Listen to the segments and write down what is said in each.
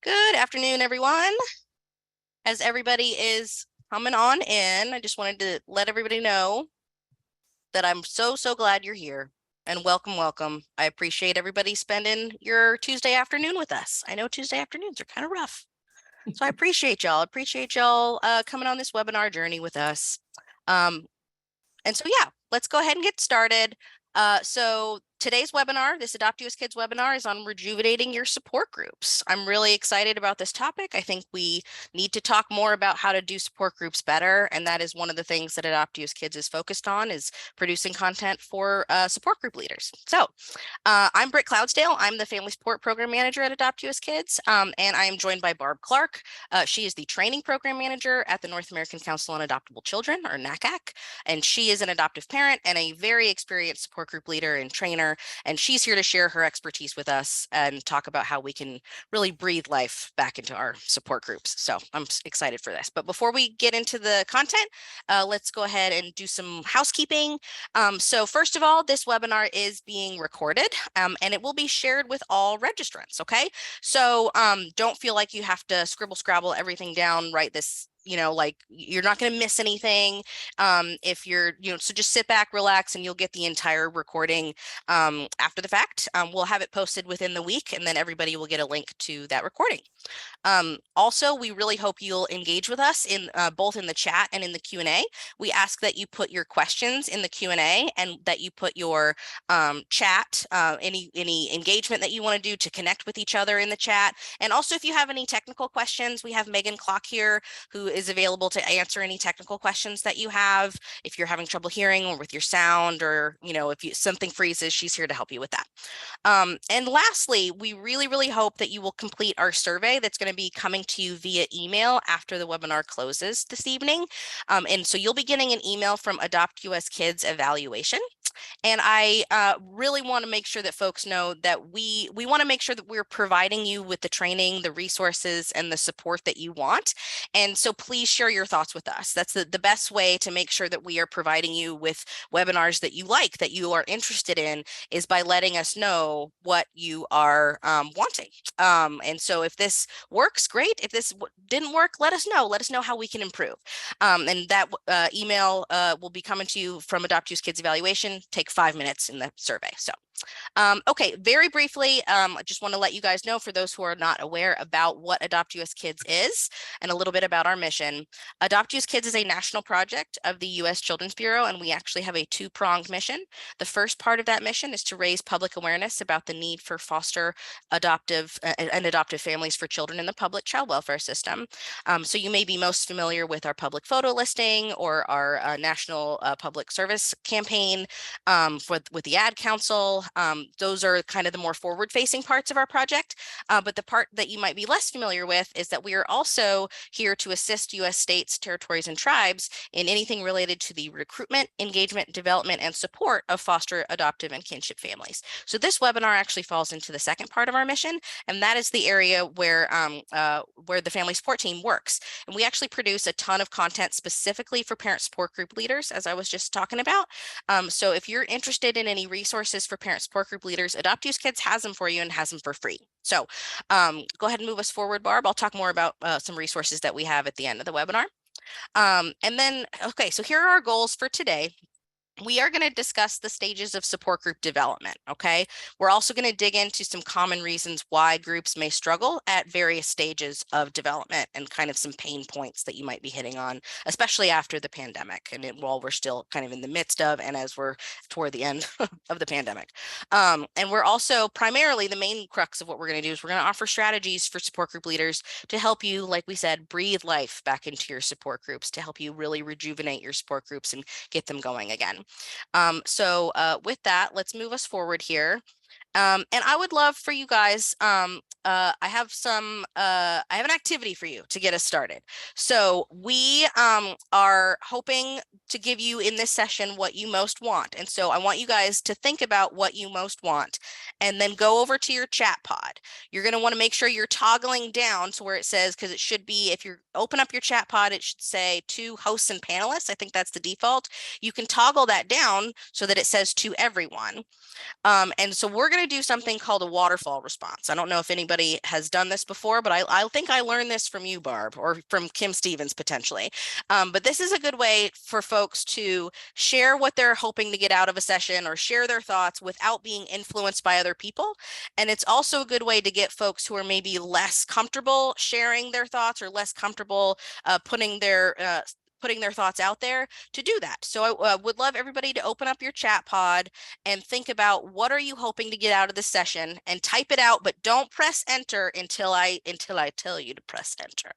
Good afternoon, everyone. As everybody is coming on in, I just wanted to let everybody know that I'm so glad you're here and welcome. I appreciate everybody spending your Tuesday afternoon with us. I know Tuesday afternoons are kind of rough. So I appreciate y'all. Coming on this webinar journey with us. And so, yeah, let's go ahead and get started. So today's webinar, this Adopt US Kids webinar, is on rejuvenating your support groups. I'm really excited about this topic. I think we need to talk more about how to do support groups better. And that is one of the things that Adopt US Kids is focused on, is producing content for support group leaders. So I'm Britt Cloudsdale. I'm the Family Support Program Manager at Adopt US Kids, and I am joined by Barb Clark. She is the Training Program Manager at the North American Council on Adoptable Children, or NACAC, and she is an adoptive parent and a very experienced support group leader and trainer, and she's here to share her expertise with us and talk about how we can really breathe life back into our support groups. So I'm excited for this. But before we get into the content, let's go ahead and do some housekeeping. So first of all, this webinar is being recorded, and it will be shared with all registrants, okay? So don't feel like you have to scribble scrabble everything down, write this, like you're not going to miss anything. If you're, so just sit back, relax, and you'll get the entire recording after the fact. We'll have it posted within the week, and then everybody will get a link to that recording. Also, we really hope you'll engage with us in both in the chat and in the Q&A. We ask that you put your questions in the Q&A and that you put your chat, any engagement that you want to do to connect with each other in the chat. And also, if you have any technical questions, we have Megan Clock here, who is available to answer any technical questions that you have. If you're having trouble hearing or with your sound, or if something freezes, she's here to help you with that. And lastly, we really hope that you will complete our survey that's going to be coming to you via email after the webinar closes this evening. And so you'll be getting an email from Adopt US Kids Evaluation. And I really want to make sure that folks know that we want to make sure that we're providing you with the training, the resources, and the support that you want. And so please share your thoughts with us. That's the best way to make sure that we are providing you with webinars that you like, that you are interested in, is by letting us know what you are wanting. And so if this works, great. If this didn't work, let us know. Let us know how we can improve. And that email will be coming to you from Adopt US Kids Evaluation. Take 5 minutes in the survey. So okay, very briefly, I just want to let you guys know, for those who are not aware, about what Adopt US Kids is and a little bit about our mission. Adopt US Kids is a national project of the U.S. Children's Bureau, and we actually have a two-pronged mission. The first part of that mission is to raise public awareness about the need for foster adoptive families for children in the public child welfare system. So you may be most familiar with our public photo listing or our national public service campaign with the Ad Council. Those are kind of the more forward-facing parts of our project. But the part that you might be less familiar with is that we are also here to assist U.S. states, territories, and tribes in anything related to the recruitment, engagement, development, and support of foster, adoptive, and kinship families. So this webinar actually falls into the second part of our mission, and that is the area where the Family Support Team works. And we actually produce a ton of content specifically for parent support group leaders, as I was just talking about. So if you're interested in any resources for parent support group leaders, Adopt US Kids has them for you and has them for free. So go ahead and move us forward, Barb. I'll talk more about some resources that we have at the end of the webinar. And then, okay, so here are our goals for today. We are going to discuss the stages of support group development, okay? We're also going to dig into some common reasons why groups may struggle at various stages of development and kind of some pain points that you might be hitting on, especially after the pandemic and while we're still kind of in the midst of and as we're toward the end of the pandemic. And we're also primarily, the main crux of what we're going to do is we're going to offer strategies for support group leaders to help you, like we said, breathe life back into your support groups, to help you really rejuvenate your support groups and get them going again. So with that, let's move us forward here. And I would love for you guys, I have an activity for you to get us started. So we are hoping to give you in this session what you most want. And so I want you guys to think about what you most want and then go over to your chat pod. You're going to want to make sure you're toggling down to where it says, because it should be, if you open up your chat pod, it should say to hosts and panelists. I think that's the default. You can toggle that down so that it says to everyone. And so we're going going to do something called a waterfall response. I don't know if anybody has done this before, but I think I learned this from you, Barb, or from Kim Stevens potentially. But this is a good way for folks to share what they're hoping to get out of a session or share their thoughts without being influenced by other people. And it's also a good way to get folks who are maybe less comfortable sharing their thoughts or less comfortable putting their thoughts out there to do that. So I would love everybody to open up your chat pod and think about what are you hoping to get out of this session, and type it out, but don't press enter until I tell you to press enter.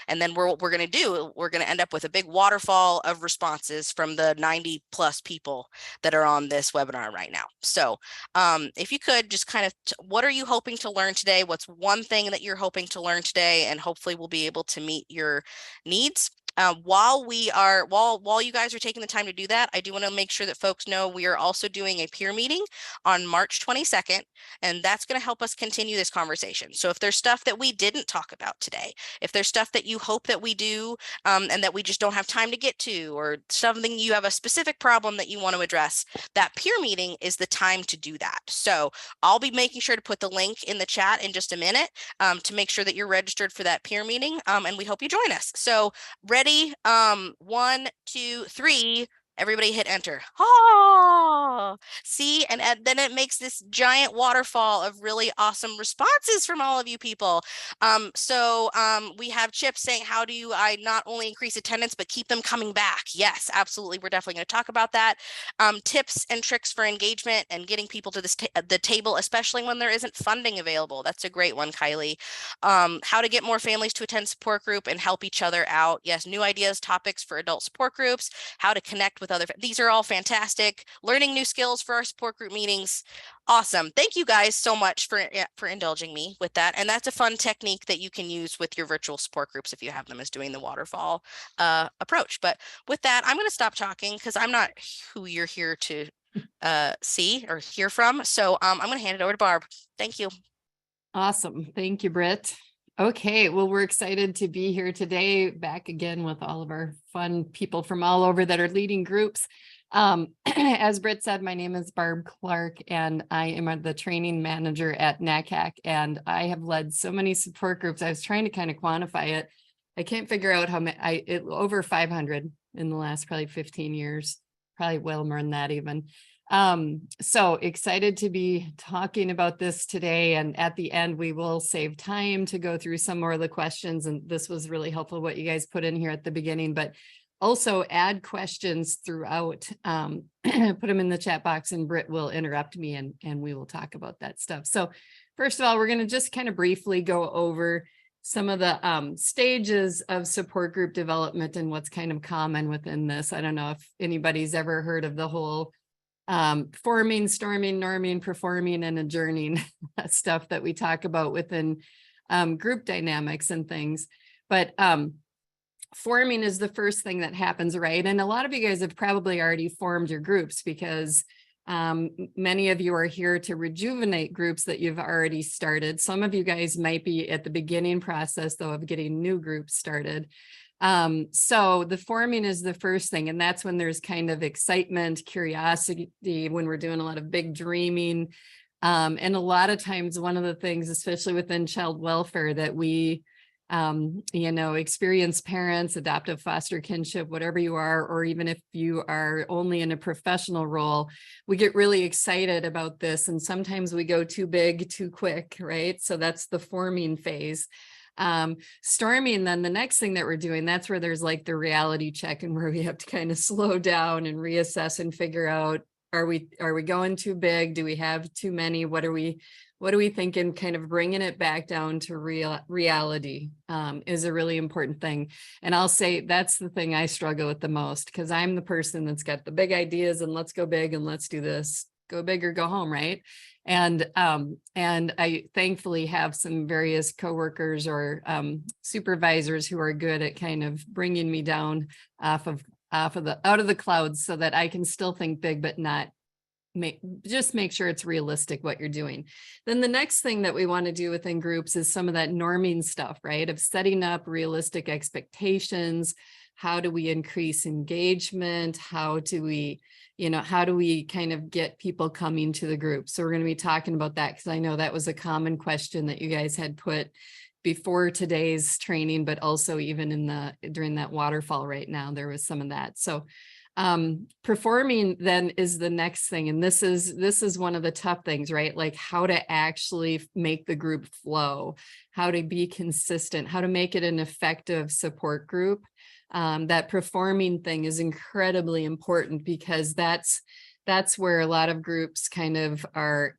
And then we're going to end up with a big waterfall of responses from the 90 plus people that are on this webinar right now. So if you could just kind of, what are you hoping to learn today? What's one thing that you're hoping to learn today? And hopefully we'll be able to meet your needs. While you guys are taking the time to do that, I do want to make sure that folks know we are also doing a peer meeting on March 22nd, and that's going to help us continue this conversation. So if there's stuff that we didn't talk about today, if there's stuff that you hope that we do and that we just don't have time to get to, or something you have a specific problem that you want to address, that peer meeting is the time to do that. So I'll be making sure to put the link in the chat in just a minute to make sure that you're registered for that peer meeting, and we hope you join us. So ready? 1, 2, 3. Everybody hit enter. Oh, see, and then it makes this giant waterfall of really awesome responses from all of you people. We have Chip saying, how do I not only increase attendance, but keep them coming back? Yes, absolutely. We're definitely going to talk about that. Tips and tricks for engagement and getting people to the table, especially when there isn't funding available. That's a great one, Kylie. How to get more families to attend support group and help each other out. Yes, new ideas, topics for adult support groups, how to connect with other. These are all fantastic. Learning new skills for our support group meetings. Awesome. Thank you guys so much for indulging me with that. And that's a fun technique that you can use with your virtual support groups if you have them, as doing the waterfall approach. But with that, I'm going to stop talking because I'm not who you're here to see or hear from. So I'm going to hand it over to Barb. Thank you. Awesome. Thank you, Britt. Okay, well, we're excited to be here today, back again with all of our fun people from all over that are leading groups. As Britt said, my name is Barb Clark, and I am the training manager at NACAC, and I have led so many support groups. I was trying to kind of quantify it. I can't figure out how many, over 500 in the last probably 15 years, probably well more than that even. So excited to be talking about this today. And at the end, we will save time to go through some more of the questions. And this was really helpful, what you guys put in here at the beginning, but also add questions throughout, put them in the chat box, and Britt will interrupt me and we will talk about that stuff. So first of all, we're going to just kind of briefly go over some of the stages of support group development and what's kind of common within this. I don't know if anybody's ever heard of the whole forming, storming, norming, performing, and adjourning stuff that we talk about within group dynamics and things. But forming is the first thing that happens, right? And a lot of you guys have probably already formed your groups, because many of you are here to rejuvenate groups that you've already started. Some of you guys might be at the beginning process, though, of getting new groups started. So the forming is the first thing, and that's when there's kind of excitement, curiosity, when we're doing a lot of big dreaming. And a lot of times, one of the things, especially within child welfare, that we, experienced parents, adoptive, foster, kinship, whatever you are, or even if you are only in a professional role, we get really excited about this. And sometimes we go too big, too quick, right? So that's the forming phase. Storming, then the next thing that we're doing, that's where there's like the reality check, and where we have to kind of slow down and reassess and figure out, are we going too big? Do we have too many? What are we thinking? Kind of bringing it back down to reality is a really important thing. And I'll say that's the thing I struggle with the most, because I'm the person that's got the big ideas and let's go big and let's do this, go big or go home, right? And I thankfully have some various coworkers or supervisors who are good at kind of bringing me down out of the clouds, so that I can still think big, but not make sure it's realistic what you're doing. Then the next thing that we want to do within groups is some of that norming stuff, right? Of setting up realistic expectations, how do we increase engagement? How do we kind of get people coming to the group? So we're going to be talking about that, because I know that was a common question that you guys had put before today's training, but also even during that waterfall right now, there was some of that. So performing then is the next thing. And this is one of the tough things, right? Like how to actually make the group flow, how to be consistent, how to make it an effective support group. That performing thing is incredibly important, because that's where a lot of groups kind of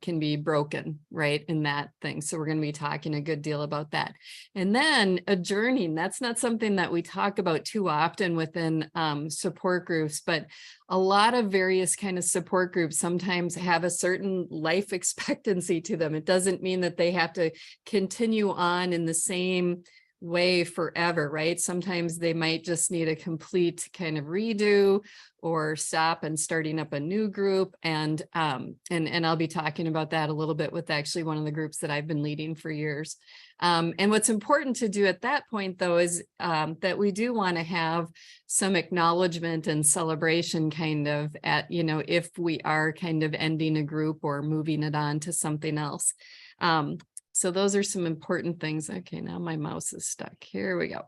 can be broken, right, in that thing. So we're going to be talking a good deal about that. And then adjourning, that's not something that we talk about too often within support groups, but a lot of various kind of support groups sometimes have a certain life expectancy to them. It doesn't mean that they have to continue on in the same way forever, right? Sometimes they might just need a complete kind of redo, or stop and starting up a new group. And I'll be talking about that a little bit with actually one of the groups that I've been leading for years. And what's important to do at that point, though, is that we do want to have some acknowledgement and celebration kind of if we are kind of ending a group or moving it on to something else. So those are some important things. Okay, now my mouse is stuck. Here we go.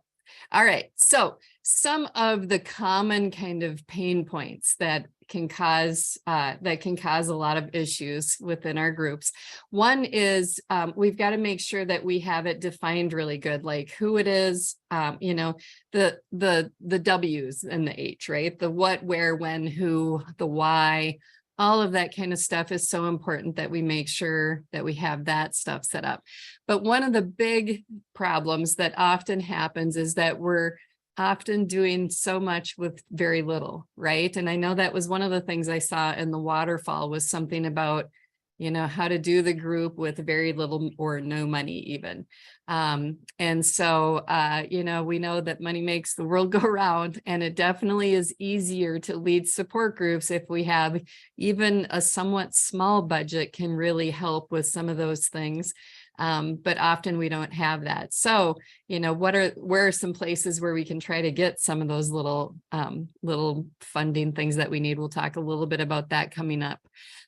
All right. So some of the common kind of pain points that can cause a lot of issues within our groups. One is we've got to make sure that we have it defined really good, like who it is, the W's and the H, right? The what, where, when, who, the why. All of that kind of stuff is so important that we make sure that we have that stuff set up. But one of the big problems that often happens is that we're often doing so much with very little, right? And I know that was one of the things I saw in the waterfall, was something about, how to do the group with very little or no money even. And so, we know that money makes the world go round, and it definitely is easier to lead support groups if we have even a somewhat small budget, can really help with some of those things. But often we don't have that. So, where are some places where we can try to get some of those little funding things that we need? We'll talk a little bit about that coming up.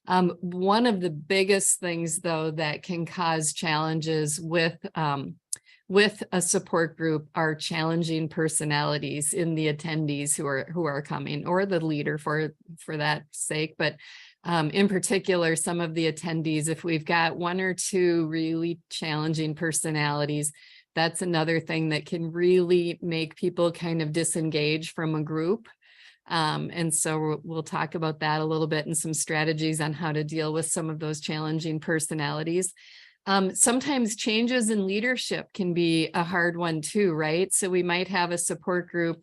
One of the biggest things, though, that can cause challenges with a support group are challenging personalities in the attendees who are coming, or the leader for that sake. But in particular, some of the attendees, if we've got one or two really challenging personalities, that's another thing that can really make people kind of disengage from a group. And so we'll talk about that a little bit, and some strategies on how to deal with some of those challenging personalities. Sometimes changes in leadership can be a hard one too, right? So we might have a support group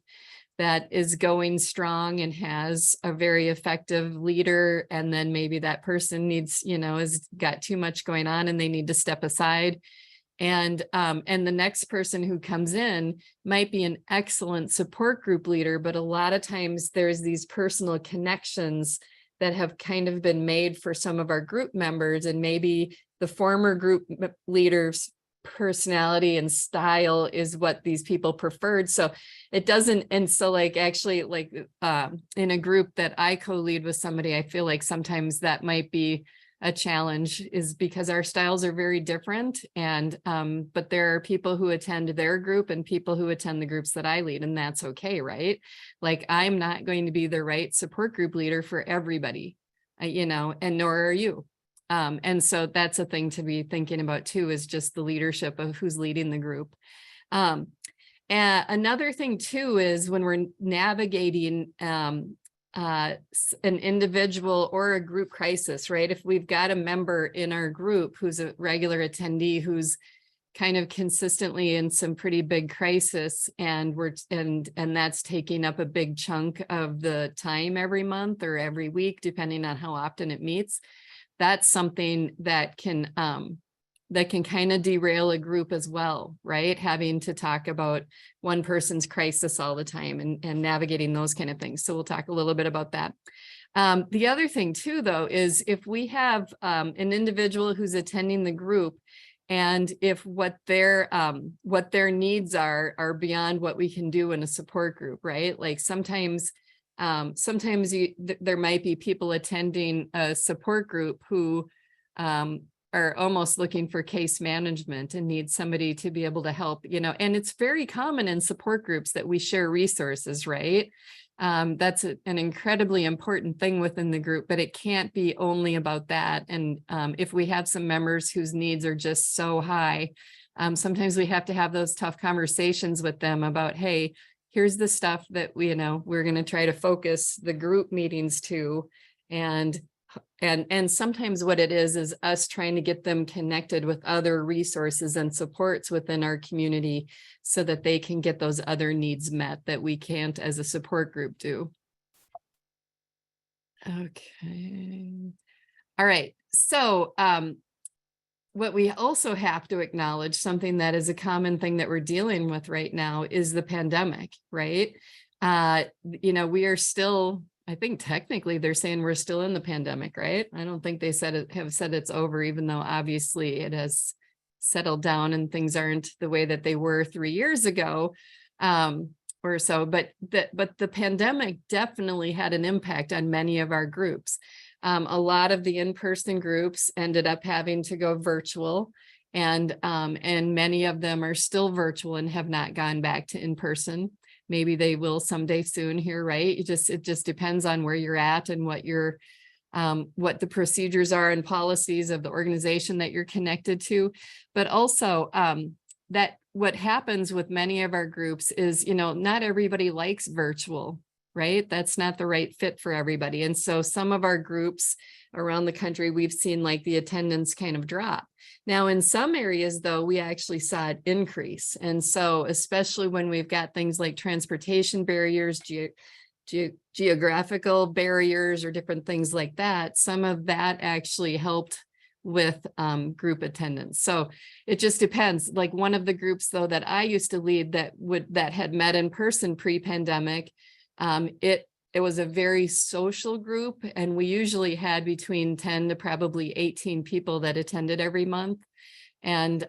that is going strong and has a very effective leader, and then maybe that person needs, has got too much going on and they need to step aside. And the next person who comes in might be an excellent support group leader, but a lot of times there's these personal connections that have kind of been made for some of our group members, and maybe the former group leader's personality and style is what these people preferred. So it doesn't, and so like actually like in a group that I co-lead with somebody, I feel like sometimes that might be a challenge, is because our styles are very different. And but there are people who attend their group and people who attend the groups that I lead, and that's okay, right? Like I'm not going to be the right support group leader for everybody, and nor are you. And so that's a thing to be thinking about too, is just the leadership of who's leading the group. And another thing too is when we're navigating an individual or a group crisis, right? If we've got a member in our group who's a regular attendee who's kind of consistently in some pretty big crisis, and that's taking up a big chunk of the time every month or every week, depending on how often it meets, that's something that can kind of derail a group as well, right? Having to talk about one person's crisis all the time and navigating those kind of things. So we'll talk a little bit about that. The other thing too, though, is if we have an individual who's attending the group And if what their needs are beyond what we can do in a support group, right? Like sometimes there might be people attending a support group who are almost looking for case management and need somebody to be able to help, and it's very common in support groups that we share resources, right? That's an incredibly important thing within the group, but it can't be only about that. And if we have some members whose needs are just so high, sometimes we have to have those tough conversations with them about, hey, here's the stuff that we're going to try to focus the group meetings to. And sometimes what it is us trying to get them connected with other resources and supports within our community so that they can get those other needs met that we can't as a support group do. Okay. All right. So what we also have to acknowledge, something that is a common thing that we're dealing with right now, is the pandemic, right? We are still, I think technically they're saying we're still in the pandemic, right? I don't think they have said it's over, even though obviously it has settled down and things aren't the way that they were 3 years ago or so. But the pandemic definitely had an impact on many of our groups. A lot of the in-person groups ended up having to go virtual, and many of them are still virtual and have not gone back to in-person. Maybe they will someday soon here, right? It just depends on where you're at and what the procedures are and policies of the organization that you're connected to. But also that what happens with many of our groups is, not everybody likes virtual, right? That's not the right fit for everybody. And so some of our groups around the country, we've seen like the attendance kind of drop. Now, in some areas, though, we actually saw it increase. And so especially when we've got things like transportation barriers, geographical barriers, or different things like that, some of that actually helped with group attendance. So it just depends. Like one of the groups, though, that I used to lead that had met in person pre-pandemic, it was a very social group, and we usually had between 10 to probably 18 people that attended every month. And,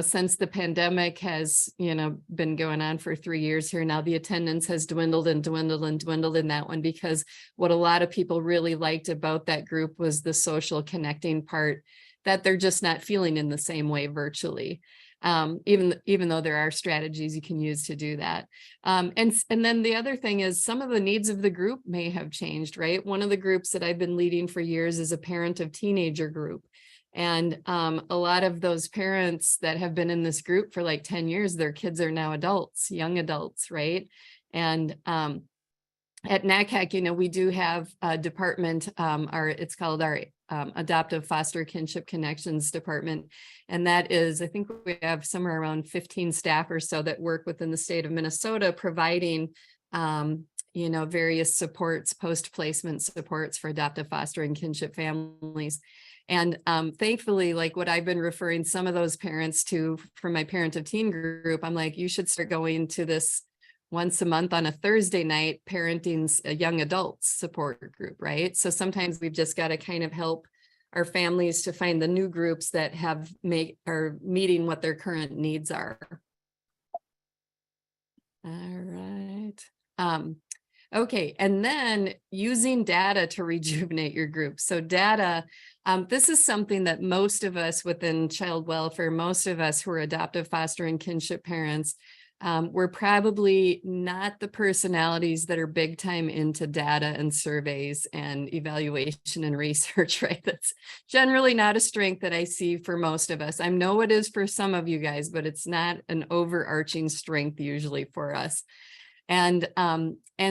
since the pandemic has, been going on for 3 years here now, the attendance has dwindled and dwindled and dwindled in that one, because what a lot of people really liked about that group was the social connecting part that they're just not feeling in the same way virtually. Even though there are strategies you can use to do that. And then the other thing is some of the needs of the group may have changed, right? One of the groups that I've been leading for years is a parent of teenager group. And a lot of those parents that have been in this group for like 10 years, their kids are now adults, young adults, right? And at NACAC, we do have a department, it's called our Adoptive Foster Kinship Connections Department. And that is, I think we have somewhere around 15 staff or so that work within the state of Minnesota, providing, various supports, post-placement supports for adoptive foster and kinship families. And thankfully, like what I've been referring some of those parents to from my parent of teen group, I'm like, you should start going to this once a month on a Thursday night parenting a young adults support group, right? So sometimes we've just got to kind of help our families to find the new groups that are meeting what their current needs are. All right. Okay, and then using data to rejuvenate your group. So data, this is something that most of us within child welfare, most of us who are adoptive, foster, and kinship parents, we're probably not the personalities that are big time into data and surveys and evaluation and research, right? That's generally not a strength that I see for most of us. I know it is for some of you guys, but it's not an overarching strength usually for us. And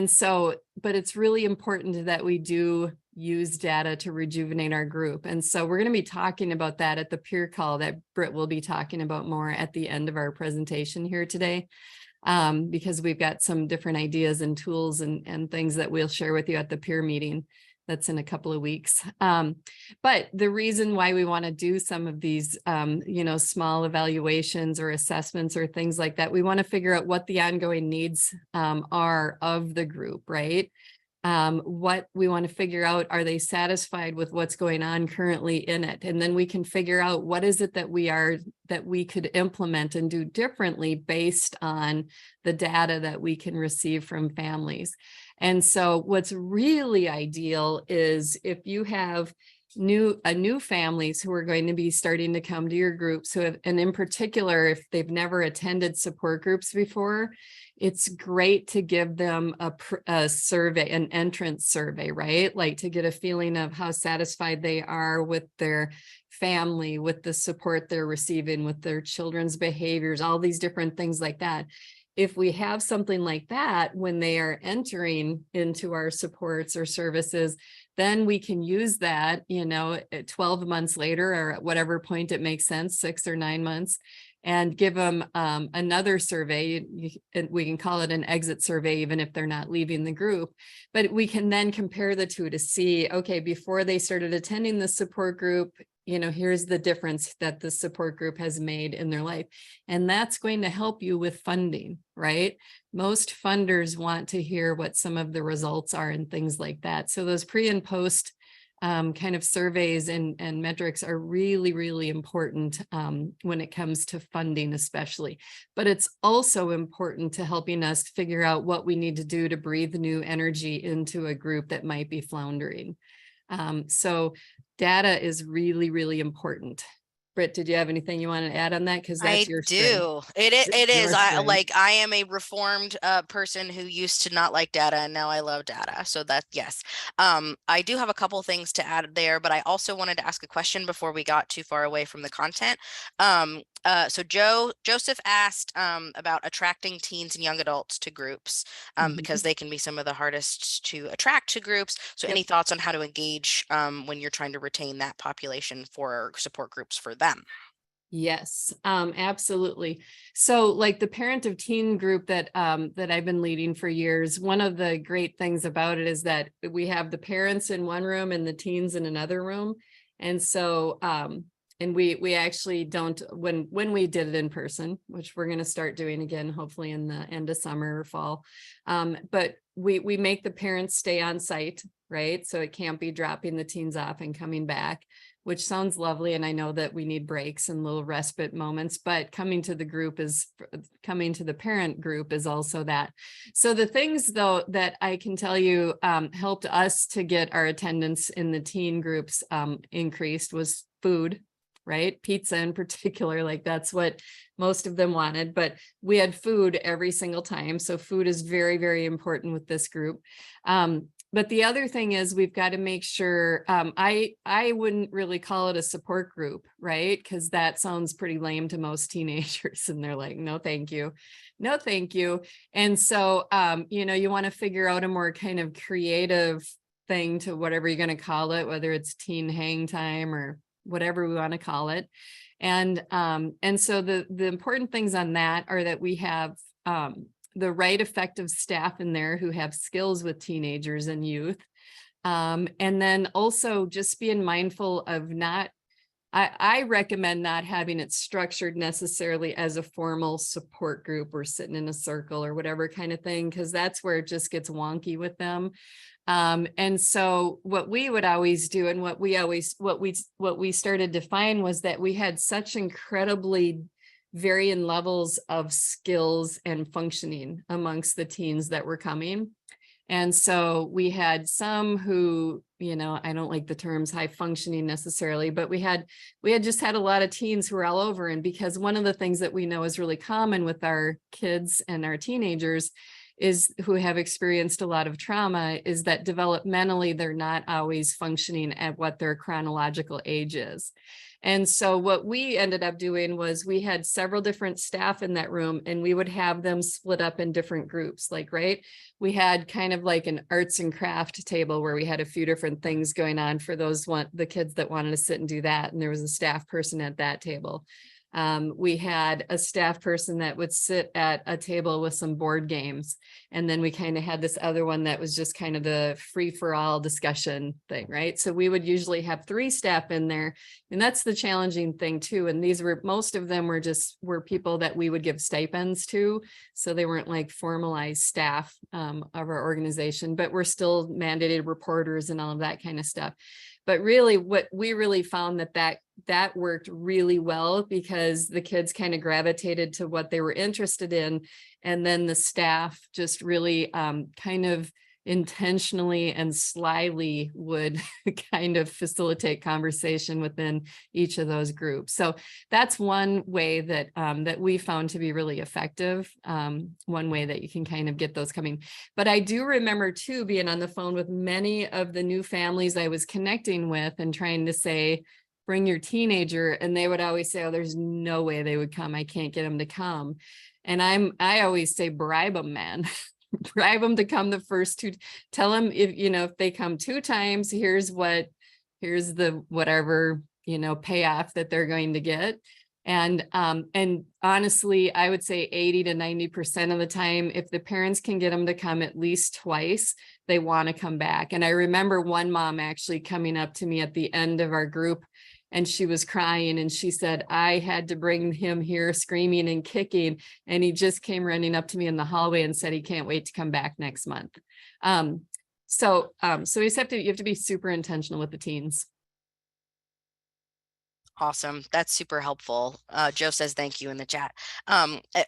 so, but it's really important that we do use data to rejuvenate our group. And so we're going to be talking about that at the peer call that Britt will be talking about more at the end of our presentation here today, because we've got some different ideas and tools and things that we'll share with you at the peer meeting. That's in a couple of weeks. But the reason why we want to do some of these, small evaluations or assessments or things like that, we want to figure out what the ongoing needs are of the group, right? what we want to figure out, are they satisfied with what's going on currently in it? And then we can figure out what is it that we could implement and do differently based on the data that we can receive from families. And so what's really ideal is if you have new families who are going to be starting to come to your groups, and in particular, if they've never attended support groups before, it's great to give them a survey, an entrance survey, right? Like to get a feeling of how satisfied they are with their family, with the support they're receiving, with their children's behaviors, all these different things like that. If we have something like that when they are entering into our supports or services, then we can use that, 12 months later or at whatever point it makes sense, 6 or 9 months, and give them another survey. We can call it an exit survey, even if they're not leaving the group. But we can then compare the two to see, okay, before they started attending the support group, here's the difference that the support group has made in their life. And that's going to help you with funding, right? Most funders want to hear what some of the results are and things like that. So those pre and post kind of surveys and metrics are really, really important when it comes to funding, especially. But it's also important to helping us figure out what we need to do to breathe new energy into a group that might be floundering. So data is really, really important. Britt, did you have anything you want to add on that? Because that's I your strength. do. It is. Your strength. I am a reformed person who used to not like data, and now I love data. So that, yes. I do have a couple things to add there, but I also wanted to ask a question before we got too far away from the content. So Joseph asked about attracting teens and young adults to groups because they can be some of the hardest to attract to groups. So any thoughts on how to engage when you're trying to retain that population for support groups for them? Yes, absolutely. So like the parent of teen group that I've been leading for years, one of the great things about it is that we have the parents in one room and the teens in another room. And so and we actually don't, when we did it in person, which we're going to start doing again, hopefully in the end of summer or fall. But we make the parents stay on site, right? So it can't be dropping the teens off and coming back, which sounds lovely. And I know that we need breaks and little respite moments, but coming to the parent group is also that. So the things though, that I can tell you helped us to get our attendance in the teen groups increased was food, right? Pizza in particular, like that's what most of them wanted, but we had food every single time. So food is very, very important with this group. But the other thing is we've got to make sure, I wouldn't really call it a support group, right? Because that sounds pretty lame to most teenagers and they're like, no, thank you. No, thank you. And so, you want to figure out a more kind of creative thing to whatever you're going to call it, whether it's teen hang time or whatever we want to call it. And so the important things on that are that we have the right effective staff in there who have skills with teenagers and youth. And then also just being mindful of I recommend not having it structured necessarily as a formal support group or sitting in a circle or whatever kind of thing, because that's where it just gets wonky with them. And so what we would always do and what we started to find was that we had such incredibly varying levels of skills and functioning amongst the teens that were coming. And so we had some who, I don't like the terms high functioning necessarily, but we had just had a lot of teens who were all over. And because one of the things that we know is really common with our kids and our teenagers is who have experienced a lot of trauma is that developmentally, they're not always functioning at what their chronological age is. And so what we ended up doing was we had several different staff in that room and we would have them split up in different groups. Like, right, we had kind of like an arts and craft table where we had a few different things going on for the kids that wanted to sit and do that. And there was a staff person at that table. We had a staff person that would sit at a table with some board games. And then we kind of had this other one that was just kind of the free for all discussion thing, right? So we would usually have 3 staff in there. And that's the challenging thing too. And these were, most of them were people that we would give stipends to. So they weren't like formalized staff of our organization, but we're still mandated reporters and all of that kind of stuff. But really what we really found that worked really well, because the kids kind of gravitated to what they were interested in. And then the staff just really kind of intentionally and slyly would kind of facilitate conversation within each of those groups. So that's one way that that we found to be really effective. One way that you can kind of get those coming. But I do remember too being on the phone with many of the new families I was connecting with and trying to say, bring your teenager, and they would always say, oh, there's no way they would come. I can't get them to come. And I always say, bribe them, man. Bribe them to come the first 2. Tell them if they come 2 times, here's the whatever, payoff that they're going to get. And honestly, I would say 80 to 90% of the time, if the parents can get them to come at least twice, they want to come back. And I remember one mom actually coming up to me at the end of our group, and she was crying, and she said, I had to bring him here screaming and kicking, and he just came running up to me in the hallway and said he can't wait to come back next month. So you have to be super intentional with the teens. Awesome. That's super helpful. Joe says thank you in the chat.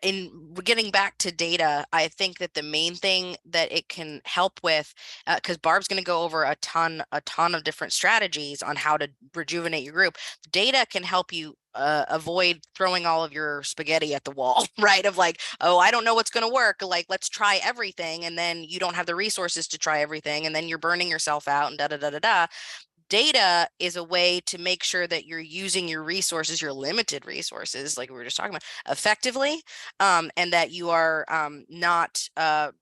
In getting back to data, I think that the main thing that it can help with, because Barb's going to go over a ton of different strategies on how to rejuvenate your group. Data can help you avoid throwing all of your spaghetti at the wall, right? Of like, oh, I don't know what's going to work. Like, let's try everything. And then you don't have the resources to try everything. And then you're burning yourself out and da, da, da, da, da. Data is a way to make sure that you're using your resources, your limited resources, like we were just talking about, effectively, and that you are not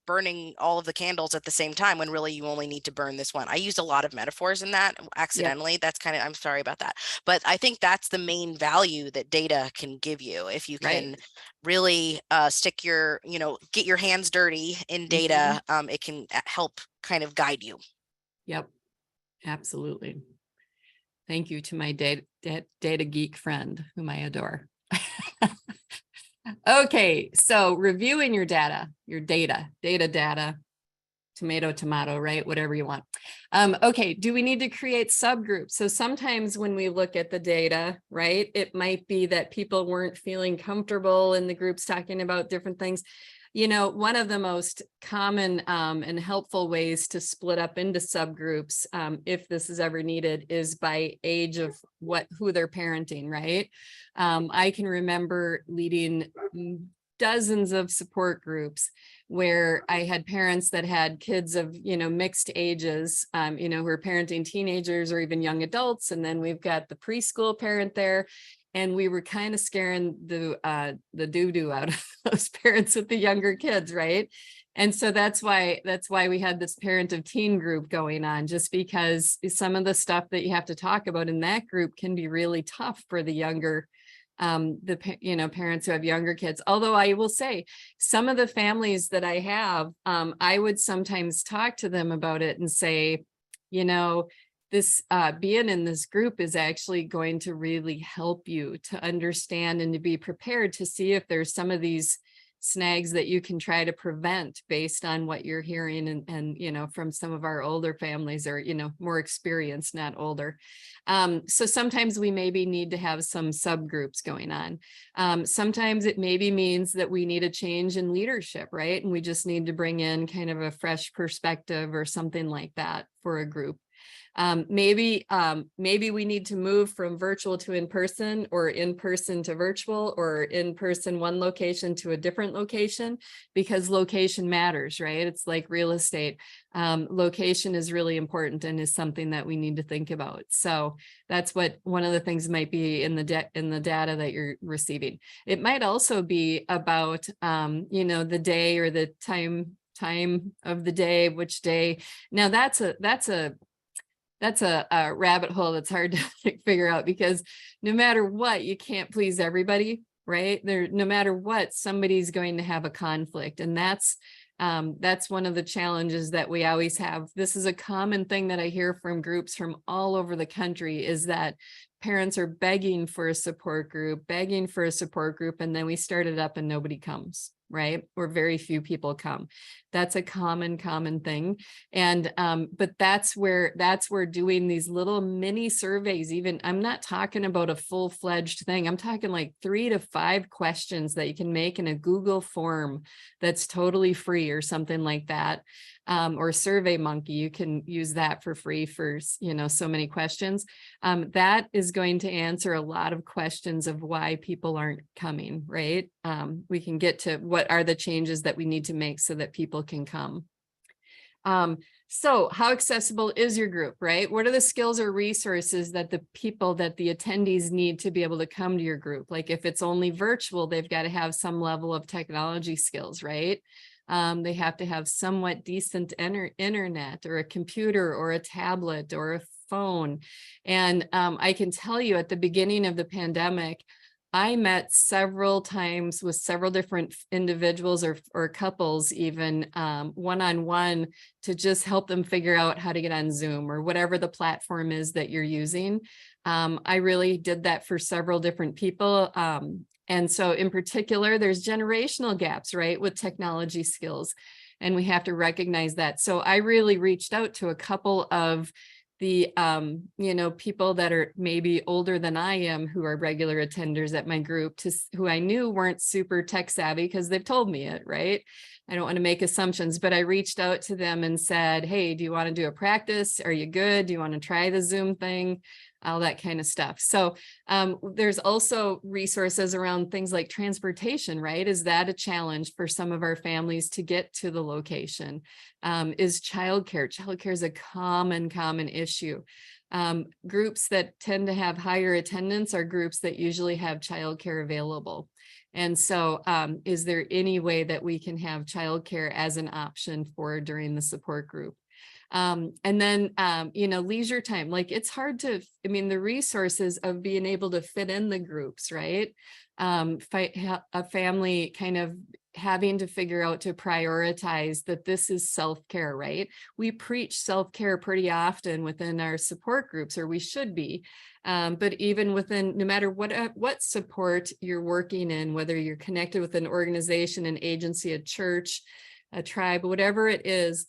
burning all of the candles at the same time, when really you only need to burn this one. I used a lot of metaphors in that accidentally. Yep. That's kind of, I'm sorry about that. But I think that's the main value that data can give you. If you can really stick your, get your hands dirty in data, it can help kind of guide you. Yep. Absolutely. Thank you to my data geek friend, whom I adore. Okay, so reviewing your data, tomato, right? Whatever you want. Okay, do we need to create subgroups? So sometimes when we look at the data, right, it might be that people weren't feeling comfortable in the groups talking about different things. One of the most common and helpful ways to split up into subgroups, if this is ever needed, is by age of who they're parenting, right? I can remember leading dozens of support groups where I had parents that had kids of, mixed ages, who are parenting teenagers or even young adults. And then we've got the preschool parent there. And we were kind of scaring the doo-doo out of those parents with the younger kids, right? And so that's why we had this parent of teen group going on, just because some of the stuff that you have to talk about in that group can be really tough for the younger, parents who have younger kids. Although I will say, some of the families that I have, I would sometimes talk to them about it and say, this being in this group is actually going to really help you to understand and to be prepared to see if there's some of these snags that you can try to prevent based on what you're hearing and from some of our older families, or more experienced, not older. So sometimes we maybe need to have some subgroups going on. Sometimes it maybe means that we need a change in leadership, right? And we just need to bring in kind of a fresh perspective or something like that for a group. Maybe we need to move from virtual to in-person, or in-person to virtual, or in-person one location to a different location, because location matters, right? It's like real estate. Location is really important and is something that we need to think about. So that's what one of the things might be in the data that you're receiving. It might also be about, the day or the time of the day, which day. Now that's a that's a rabbit hole that's hard to figure out, because no matter what, you can't please everybody, right? No matter what, somebody's going to have a conflict. And that's one of the challenges that we always have. This is a common thing that I hear from groups from all over the country, is that parents are begging for a support group, and then we start it up and nobody comes, right? Or very few people come. That's a common thing. And but that's where doing these little mini surveys, even, I'm not talking about a full-fledged thing. I'm talking like 3 to 5 questions that you can make in a Google form that's totally free or something like that. Or Survey Monkey, you can use that for free for, so many questions. That is going to answer a lot of questions of why people aren't coming, right? We can get to what are the changes that we need to make so that people can come. So how accessible is your group, right? What are the skills or resources that the attendees need to be able to come to your group? Like if it's only virtual, they've got to have some level of technology skills, right? They have to have somewhat decent internet, or a computer or a tablet or a phone. And I can tell you, at the beginning of the pandemic, I met several times with several different individuals or couples, even one-on-one, to just help them figure out how to get on Zoom or whatever the platform is that you're using. I really did that for several different people. And so in particular, there's generational gaps, right, with technology skills, and we have to recognize that. So I really reached out to a couple of the people that are maybe older than I am, who are regular attenders at my group, who I knew weren't super tech savvy, because they've told me it, right? I don't want to make assumptions, but I reached out to them and said, hey, do you want to do a practice? Are you good? Do you want to try the Zoom thing? All that kind of stuff. So there's also resources around things like transportation, right? Is that a challenge for some of our families to get to the location? Is childcare? Childcare is a common issue. Groups that tend to have higher attendance are groups that usually have childcare available. And so is there any way that we can have childcare as an option for during the support group? And then, leisure time, like it's hard to, the resources of being able to fit in the groups, right? A family kind of having to figure out to prioritize that this is self-care, right? We preach self-care pretty often within our support groups, or we should be. But even within, no matter what support you're working in, whether you're connected with an organization, an agency, a church, a tribe, whatever it is,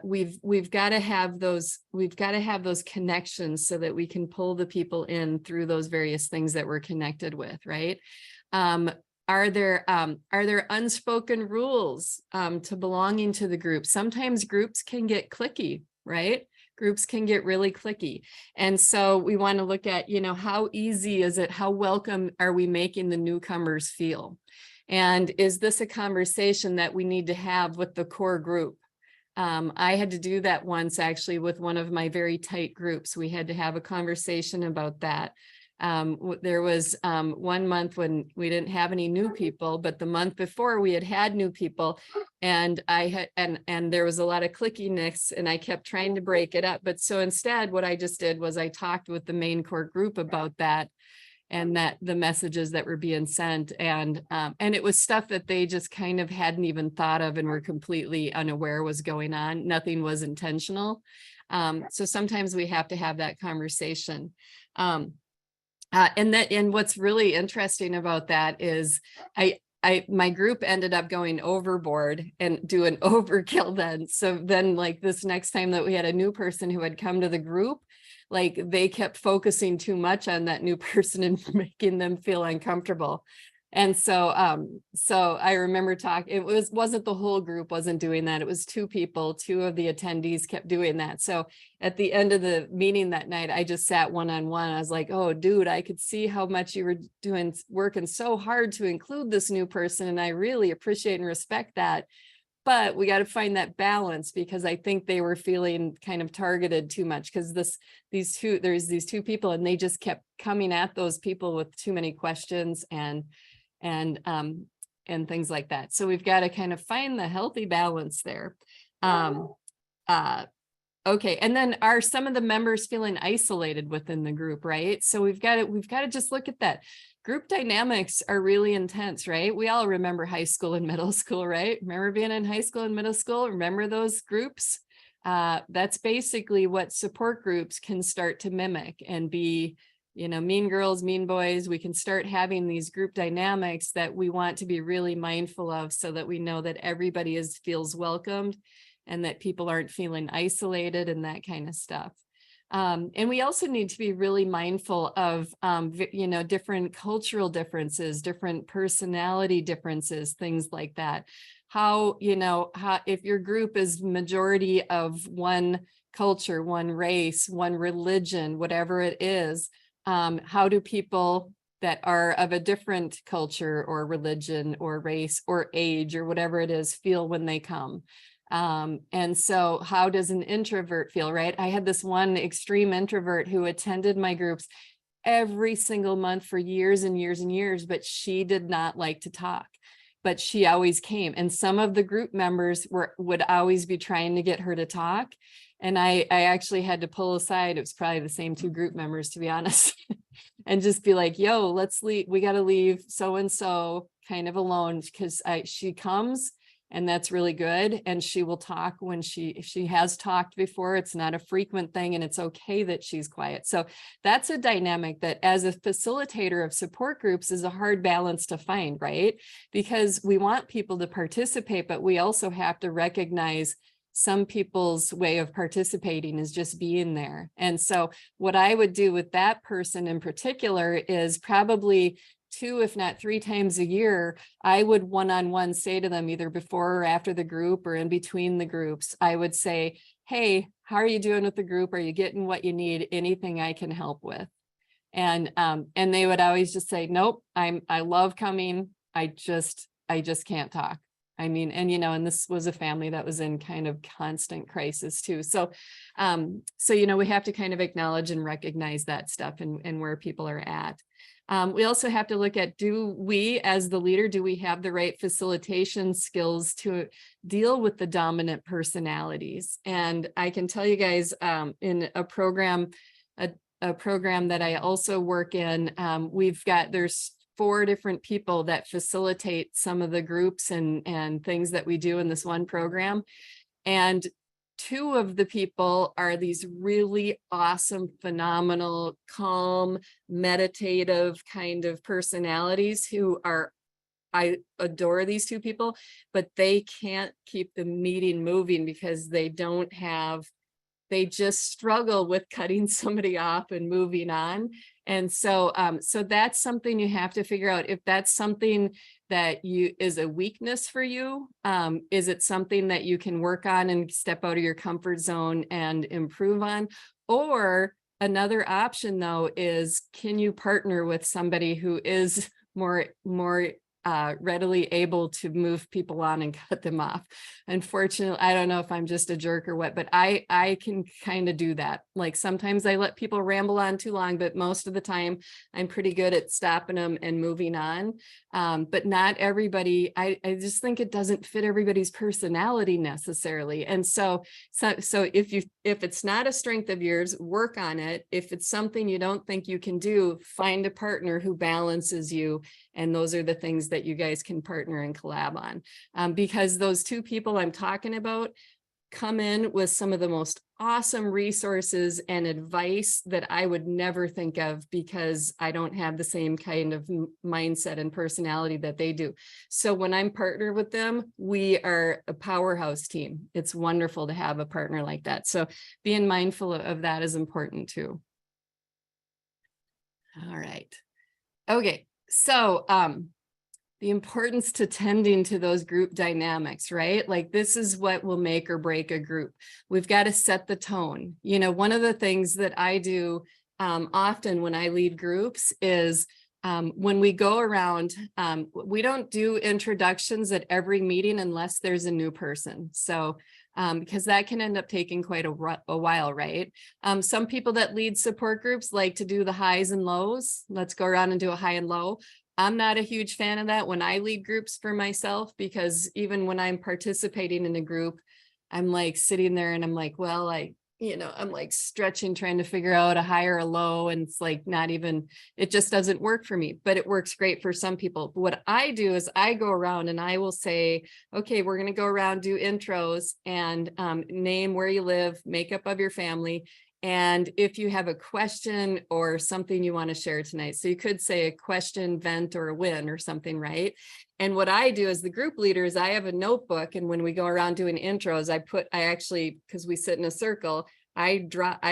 we've got to have those connections so that we can pull the people in through those various things that we're connected with, right? Are there unspoken rules to belonging to the group? Sometimes groups can get cliquey, right? Groups can get really cliquey. And so we want to look at, how easy is it? How welcome are we making the newcomers feel? And is this a conversation that we need to have with the core group? I had to do that once, actually, with one of my very tight groups. We had to have a conversation about that. There was 1 month when we didn't have any new people, but the month before we had new people, and and there was a lot of clickiness, and I kept trying to break it up. But so instead, what I just did was I talked with the main core group about that, and that the messages that were being sent, and it was stuff that they just kind of hadn't even thought of and were completely unaware was going on. Nothing was intentional. So sometimes we have to have that conversation. And what's really interesting about that is my group ended up going overboard and doing overkill then. So then, like, this next time that we had a new person who had come to the group, like, they kept focusing too much on that new person and making them feel uncomfortable. And so I remember talking, wasn't the whole group wasn't doing that. It was 2 people, 2 of the attendees kept doing that. So at the end of the meeting that night, I just sat one-on-one. I was like, oh, dude, I could see how much you were working so hard to include this new person. And I really appreciate and respect that. But we got to find that balance, because I think they were feeling kind of targeted too much, because there's these 2 people, and they just kept coming at those people with too many questions and things like that. So we've got to kind of find the healthy balance there. Okay. And then are some of the members feeling isolated within the group, right? So we've got to just look at that. Group dynamics are really intense, right? We all remember high school and middle school, right? Remember being in high school and middle school? Remember those groups? That's basically what support groups can start to mimic and be, mean girls, mean boys. We can start having these group dynamics that we want to be really mindful of so that we know that everybody feels welcomed and that people aren't feeling isolated and that kind of stuff. And we also need to be really mindful of, different cultural differences, different personality differences, things like that. How if your group is majority of one culture, one race, one religion, whatever it is, how do people that are of a different culture or religion or race or age or whatever it is feel when they come? And so how does an introvert feel, right? I had this one extreme introvert who attended my groups every single month for years and years and years, but she did not like to talk, but she always came. And some of the group members would always be trying to get her to talk. And I actually had to pull aside. It was probably the same two group members, to be honest, and just be like, yo, let's leave. We got to leave so-and-so kind of alone because she comes. And that's really good. And she will talk when she has talked before. It's not a frequent thing and it's okay that she's quiet. So that's a dynamic that as a facilitator of support groups is a hard balance to find, right? Because we want people to participate, but we also have to recognize some people's way of participating is just being there. And so what I would do with that person in particular is probably 2, if not 3 times a year, I would one-on-one say to them either before or after the group or in between the groups, I would say, hey, how are you doing with the group? Are you getting what you need? Anything I can help with? And they would always just say, nope, I love coming. I just can't talk. I mean, and this was a family that was in kind of constant crisis too. So, we have to kind of acknowledge and recognize that stuff and where people are at. We also have to look at, do we as the leader, do we have the right facilitation skills to deal with the dominant personalities? And I can tell you guys in a program that I also work in, there's 4 different people that facilitate some of the groups and things that we do in this one program. And 2 of the people are these really awesome, phenomenal, calm, meditative kind of personalities I adore these 2 people, but they can't keep the meeting moving because they just struggle with cutting somebody off and moving on. And so that's something you have to figure out. If that's something that is a weakness for you, is it something that you can work on and step out of your comfort zone and improve on? Or another option though is, can you partner with somebody who is more readily able to move people on and cut them off? Unfortunately, I don't know if I'm just a jerk or what, but I can kind of do that. Like sometimes I let people ramble on too long, but most of the time I'm pretty good at stopping them and moving on. But not everybody, I just think it doesn't fit everybody's personality necessarily. And so if it's not a strength of yours, work on it. If it's something you don't think you can do, find a partner who balances you. And those are the things that you guys can partner and collab on, because those 2 people I'm talking about come in with some of the most awesome resources and advice that I would never think of because I don't have the same kind of mindset and personality that they do. So when I'm partnered with them, we are a powerhouse team. It's wonderful to have a partner like that. So being mindful of that is important too. All right. Okay. So, the importance to tending to those group dynamics, right? Like this is what will make or break a group. We've got to set the tone. One of the things that I do often when I lead groups is when we go around, we don't do introductions at every meeting unless there's a new person. So because that can end up taking quite a while, right? Some people that lead support groups like to do the highs and lows. Let's go around and do a high and low. I'm not a huge fan of that when I lead groups for myself, because even when I'm participating in a group, I'm like sitting there and I'm like, well, I'm like stretching, trying to figure out a high or a low. And it's like not even, it just doesn't work for me, but it works great for some people. What I do is I go around and I will say, okay, we're going to go around, do intros and name where you live, makeup of your family. And if you have a question or something you want to share tonight, so you could say a question, vent, or a win or something, right? And what I do as the group leader is I have a notebook, and when we go around doing intros, I actually, because we sit in a circle, I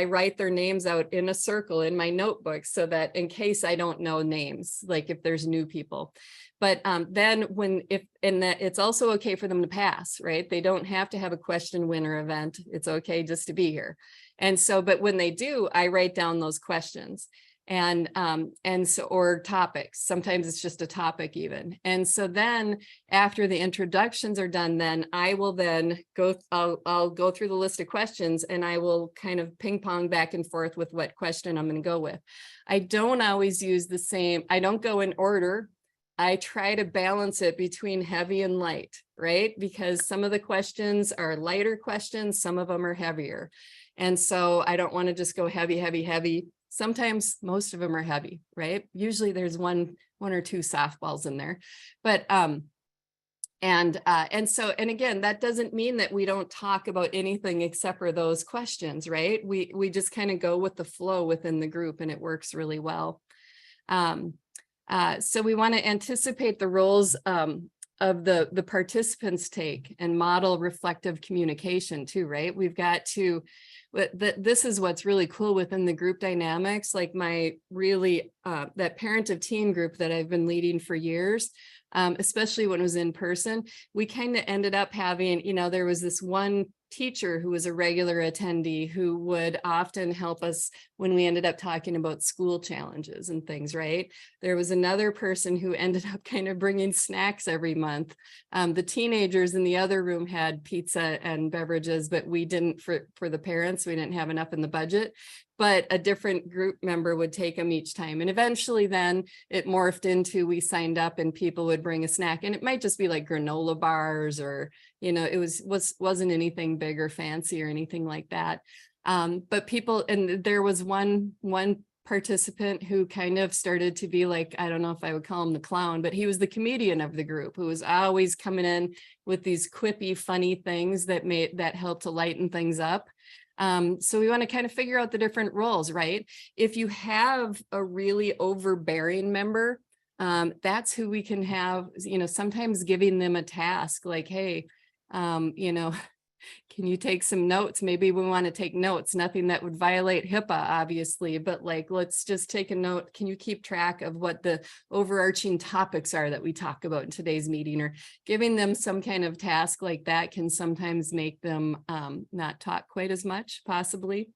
write their names out in a circle in my notebook so that in case I don't know names, like if there's new people. But then that it's also okay for them to pass, right? They don't have to have a question, win, or event. It's okay just to be here. And so, but when they do, I write down those questions and so, or topics. Sometimes it's just a topic even. And so then after the introductions are done, then I will then I'll go through the list of questions and I will kind of ping pong back and forth with what question I'm going to go with. I don't always use the same, I don't go in order. I try to balance it between heavy and light, right? Because some of the questions are lighter questions, some of them are heavier. And so I don't want to just go heavy, heavy, heavy. Sometimes most of them are heavy, right? Usually there's one or two softballs in there, but and again, that doesn't mean that we don't talk about anything except for those questions, right? We just kind of go with the flow within the group, and it works really well. So we want to anticipate the roles of the participants take and model reflective communication too, right? We've got to, this is what's really cool within the group dynamics, like my really, that parent of teen group that I've been leading for years, especially when it was in person, we kind of ended up having, there was this one teacher who was a regular attendee who would often help us when we ended up talking about school challenges and things, right? There was another person who ended up kind of bringing snacks every month. The teenagers in the other room had pizza and beverages, but we didn't for the parents, we didn't have enough in the budget. But a different group member would take them each time. And eventually then it morphed into, we signed up and people would bring a snack, and it might just be like granola bars or, it wasn't anything big or fancy or anything like that. But people, and there was one participant who kind of started to be like, I don't know if I would call him the clown, but he was the comedian of the group who was always coming in with these quippy, funny things that helped to lighten things up. So we want to kind of figure out the different roles, right? If you have a really overbearing member, that's who we can have, sometimes giving them a task like, hey, can you take some notes? Maybe we want to take notes, nothing that would violate HIPAA, obviously, but like, let's just take a note. Can you keep track of what the overarching topics are that we talk about in today's meeting? Or giving them some kind of task like that can sometimes make them not talk quite as much, possibly.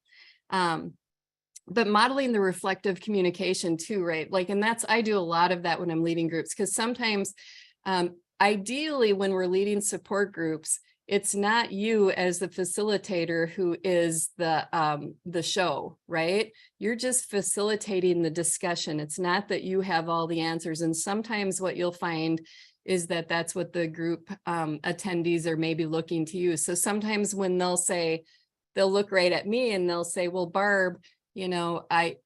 But modeling the reflective communication too, right? Like, and I do a lot of that when I'm leading groups, because sometimes ideally when we're leading support groups, it's not you as the facilitator who is the show, right? You're just facilitating the discussion. It's not that you have all the answers. And sometimes what you'll find is that that's what the group attendees are maybe looking to use. So sometimes when they'll look right at me and they'll say, well, Barb, I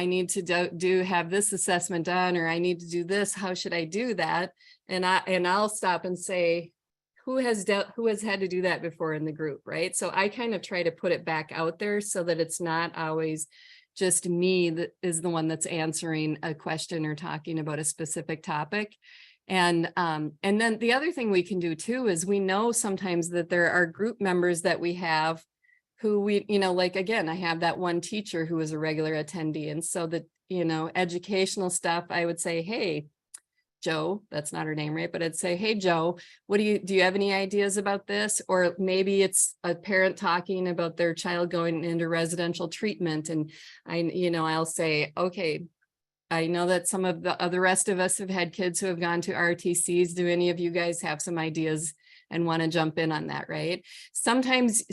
need to have this assessment done, or I need to do this. How should I do that? And I'll stop and say, who has had to do that before in the group, right? So I kind of try to put it back out there so that it's not always just me that is the one that's answering a question or talking about a specific topic. And then the other thing we can do too is we know sometimes that there are group members that we have who like, again, I have that one teacher who was a regular attendee. And so that, educational stuff, I would say, hey, Joe, that's not her name, right? But I'd say, hey, Joe, do you have any ideas about this? Or maybe it's a parent talking about their child going into residential treatment. And I'll say, okay, I know that some of the rest of us have had kids who have gone to RTCs. Do any of you guys have some ideas and want to jump in on that, right? Sometimes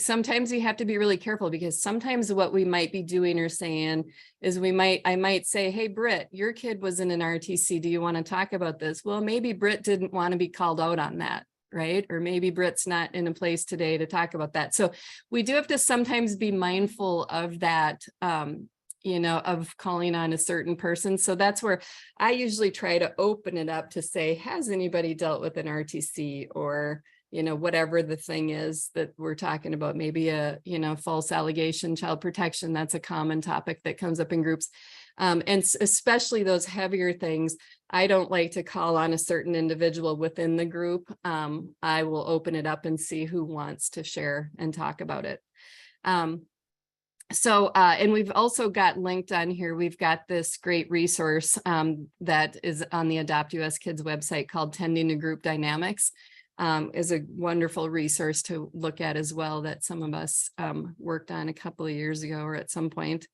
you have to be really careful, because sometimes what we might be doing or saying is I might say, hey, Britt, your kid was in an RTC. Do you want to talk about this? Well, maybe Britt didn't want to be called out on that, right? Or maybe Britt's not in a place today to talk about that. So we do have to sometimes be mindful of that, of calling on a certain person. So that's where I usually try to open it up to say, has anybody dealt with an RTC, or whatever the thing is that we're talking about, maybe a, false allegation, child protection. That's a common topic that comes up in groups. And especially those heavier things, I don't like to call on a certain individual within the group. I will open it up and see who wants to share and talk about it. And we've also got linked on here, we've got this great resource that is on the Adopt US Kids website called Tending to Group Dynamics. Is a wonderful resource to look at as well, that some of us worked on a couple of years ago or at some point.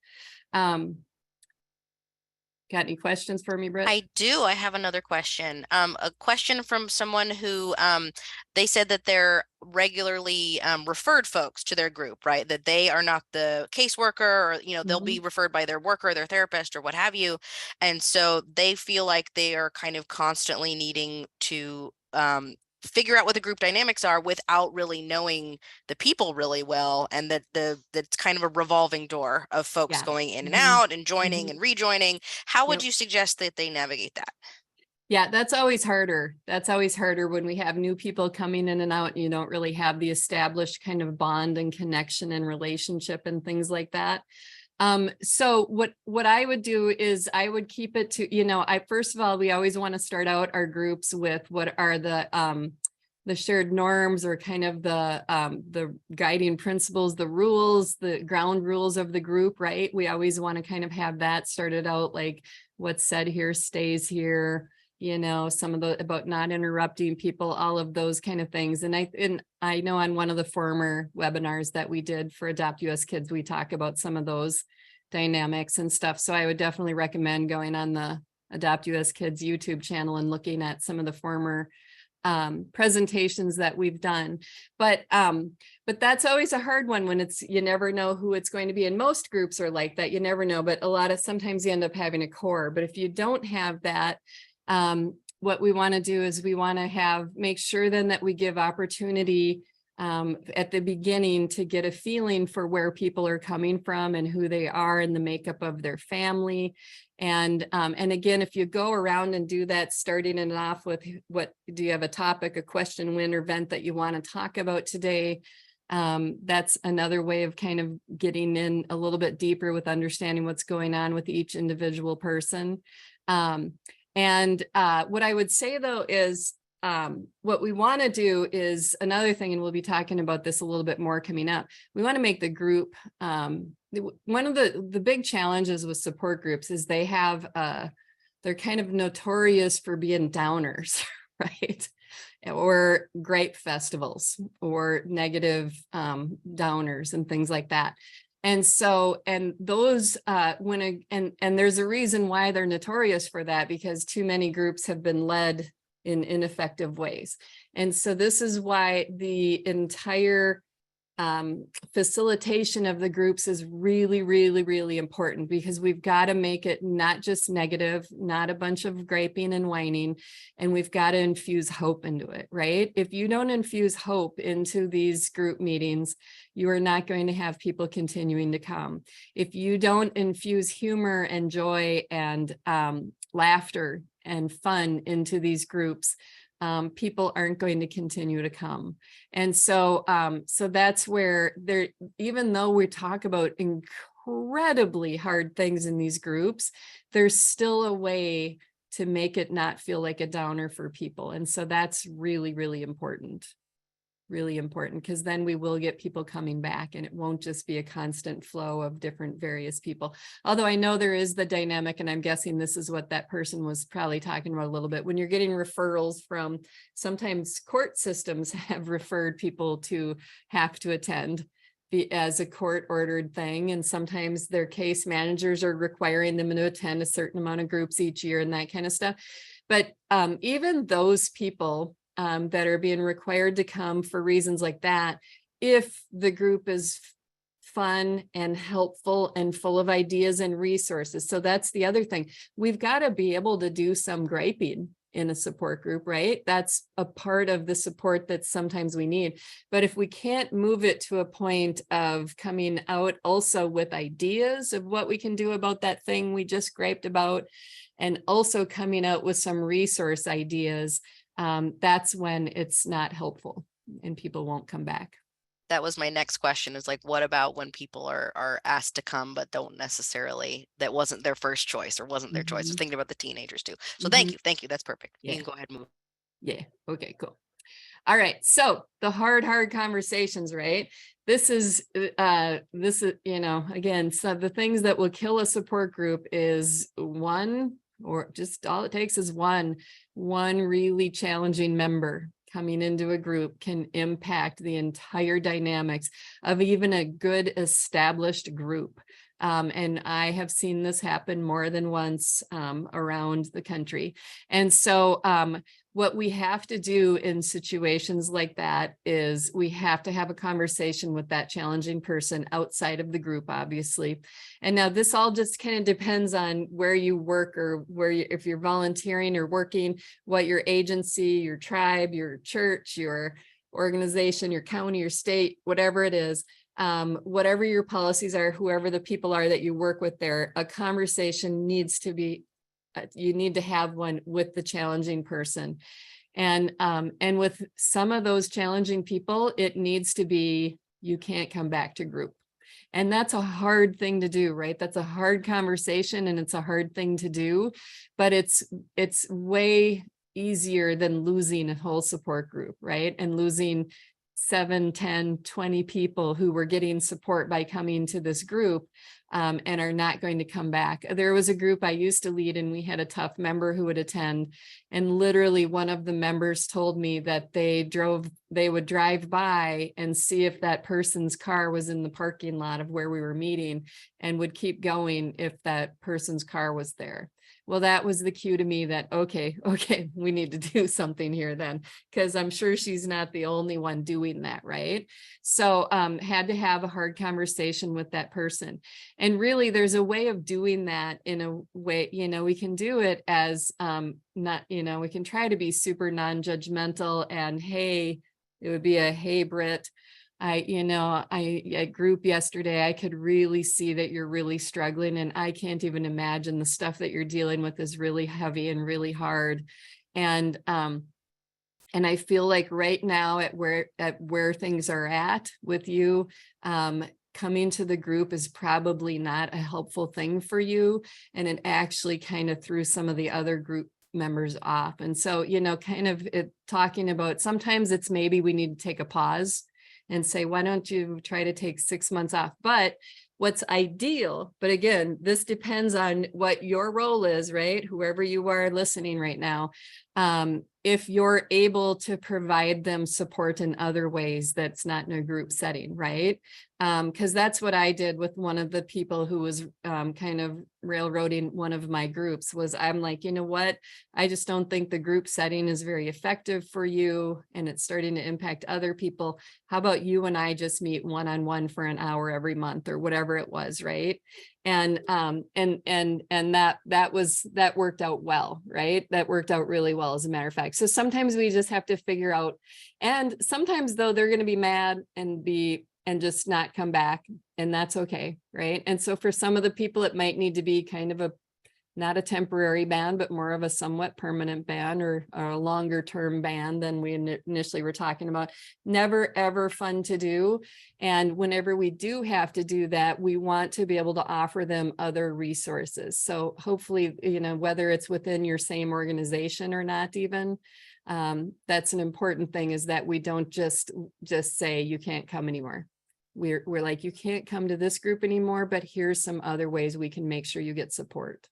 Got any questions for me, Britt? I do. I have another question. A question from someone who they said that they're regularly referred folks to their group, right? That they are not the caseworker, or they'll be referred by their worker, their therapist, or what have you. And so they feel like they are kind of constantly needing to figure out what the group dynamics are without really knowing the people really well, and that's kind of a revolving door of folks going in and out and joining and rejoining. How would you suggest that they navigate that? Yeah, that's always harder. That's always harder when we have new people coming in and out, and you don't really have the established kind of bond and connection and relationship and things like that. So what I would do is I would keep it to, first of all, we always want to start out our groups with what are the shared norms, or kind of the guiding principles, the rules, the ground rules of the group, right? We always want to kind of have that started out, like what's said here stays here, some of the about not interrupting people, all of those kind of things. And I know on one of the former webinars that we did for Adopt US Kids, we talk about some of those dynamics and stuff. So I would definitely recommend going on the Adopt US Kids YouTube channel and looking at some of the former presentations that we've done. But that's always a hard one when you never know who it's going to be. And most groups are like that, you never know, but sometimes you end up having a core. But if you don't have that, what we want to do is we want to make sure then that we give opportunity at the beginning to get a feeling for where people are coming from and who they are and the makeup of their family. And again, if you go around and do that, starting it off with do you have a topic, a question, win, or event that you want to talk about today? That's another way of kind of getting in a little bit deeper with understanding what's going on with each individual person. What I would say though is what we want to do is another thing, and we'll be talking about this a little bit more coming up. We want to make the group, one of the big challenges with support groups is they're kind of notorious for being downers, right? Or gripe festivals, or negative downers and things like that. And so, and those, and there's a reason why they're notorious for that, because too many groups have been led in ineffective ways. And so this is why the entire facilitation of the groups is really, really, really important, because we've got to make it not just negative, not a bunch of griping and whining, and we've got to infuse hope into it, right? If you don't infuse hope into these group meetings, you are not going to have people continuing to come. If you don't infuse humor and joy and laughter and fun into these groups, people aren't going to continue to come. And so that's where even though we talk about incredibly hard things in these groups, there's still a way to make it not feel like a downer for people. And so that's really, really important. Really important, because then we will get people coming back, and it won't just be a constant flow of different various people. Although I know there is the dynamic, and I'm guessing this is what that person was probably talking about a little bit. When you're getting referrals from, sometimes court systems have referred people to have to attend as a court ordered thing. And sometimes their case managers are requiring them to attend a certain amount of groups each year and that kind of stuff. But even those people that are being required to come for reasons like that, if the group is fun and helpful and full of ideas and resources. So that's the other thing. We've got to be able to do some griping in a support group, right? That's a part of the support that sometimes we need. But if we can't move it to a point of coming out also with ideas of what we can do about that thing we just griped about, and also coming out with some resource ideas, that's when it's not helpful and people won't come back. That was my next question, is like, what about when people are asked to come, but don't necessarily, that wasn't their first choice or wasn't their choice. I was Mhm. thinking about the teenagers too. So Mhm. thank you. That's perfect. You Yeah. can go ahead and move. Yeah. Okay, cool. All right. So the hard conversations, right? This is, again, so the things that will kill a support group is one, or just all it takes is one really challenging member coming into a group can impact the entire dynamics of even a good established group. And I have seen this happen more than once around the country. And so what we have to do in situations like that is we have to have a conversation with that challenging person outside of the group, obviously. And now this all just kind of depends on where you work, or if you're volunteering or working, what your agency, your tribe, your church, your organization, your county, your state, whatever it is, whatever your policies are, whoever the people are that you work with there, a conversation needs to be, you need to have one with the challenging person. And with some of those challenging people, it needs to be, you can't come back to group. And that's a hard thing to do, right? That's a hard conversation and it's a hard thing to do, but it's way easier than losing a whole support group, right? And losing 7, 10, 20 people who were getting support by coming to this group and are not going to come back. There was a group I used to lead and we had a tough member who would attend, and literally one of the members told me that they would drive by and see if that person's car was in the parking lot of where we were meeting, and would keep going if that person's car was there. Well, that was the cue to me that, okay, we need to do something here then, because I'm sure she's not the only one doing that, right? So had to have a hard conversation with that person. And really, there's a way of doing that in a way, we can do it as we can try to be super non-judgmental and, hey, it would be a, hey, Britt, I group yesterday, I could really see that you're really struggling, and I can't even imagine the stuff that you're dealing with is really heavy and really hard. And I feel like right now at where things are at with you, coming to the group is probably not a helpful thing for you. And it actually kind of threw some of the other group members off. And so, kind of talking about, sometimes it's maybe we need to take a pause and say, why don't you try to take 6 months off? But what's ideal, but again, this depends on what your role is, right? Whoever you are listening right now, if you're able to provide them support in other ways that's not in a group setting, right? Because that's what I did with one of the people who was kind of railroading one of my groups. Was I'm like, you know what? I just don't think the group setting is very effective for you, and it's starting to impact other people. How about you and I just meet one-on-one for an hour every month, or whatever it was, right? And that worked out well, right? That worked out really well, as a matter of fact. So sometimes we just have to figure out, and sometimes though they're going to be mad and just not come back, and that's okay, right? And so for some of the people, it might need to be kind of not a temporary ban, but more of a somewhat permanent ban, or a longer term ban than we initially were talking about. Never, ever fun to do. And whenever we do have to do that, we want to be able to offer them other resources. So hopefully, whether it's within your same organization or not even, that's an important thing, is that we don't just say you can't come anymore. We're like, you can't come to this group anymore, but here's some other ways we can make sure you get support.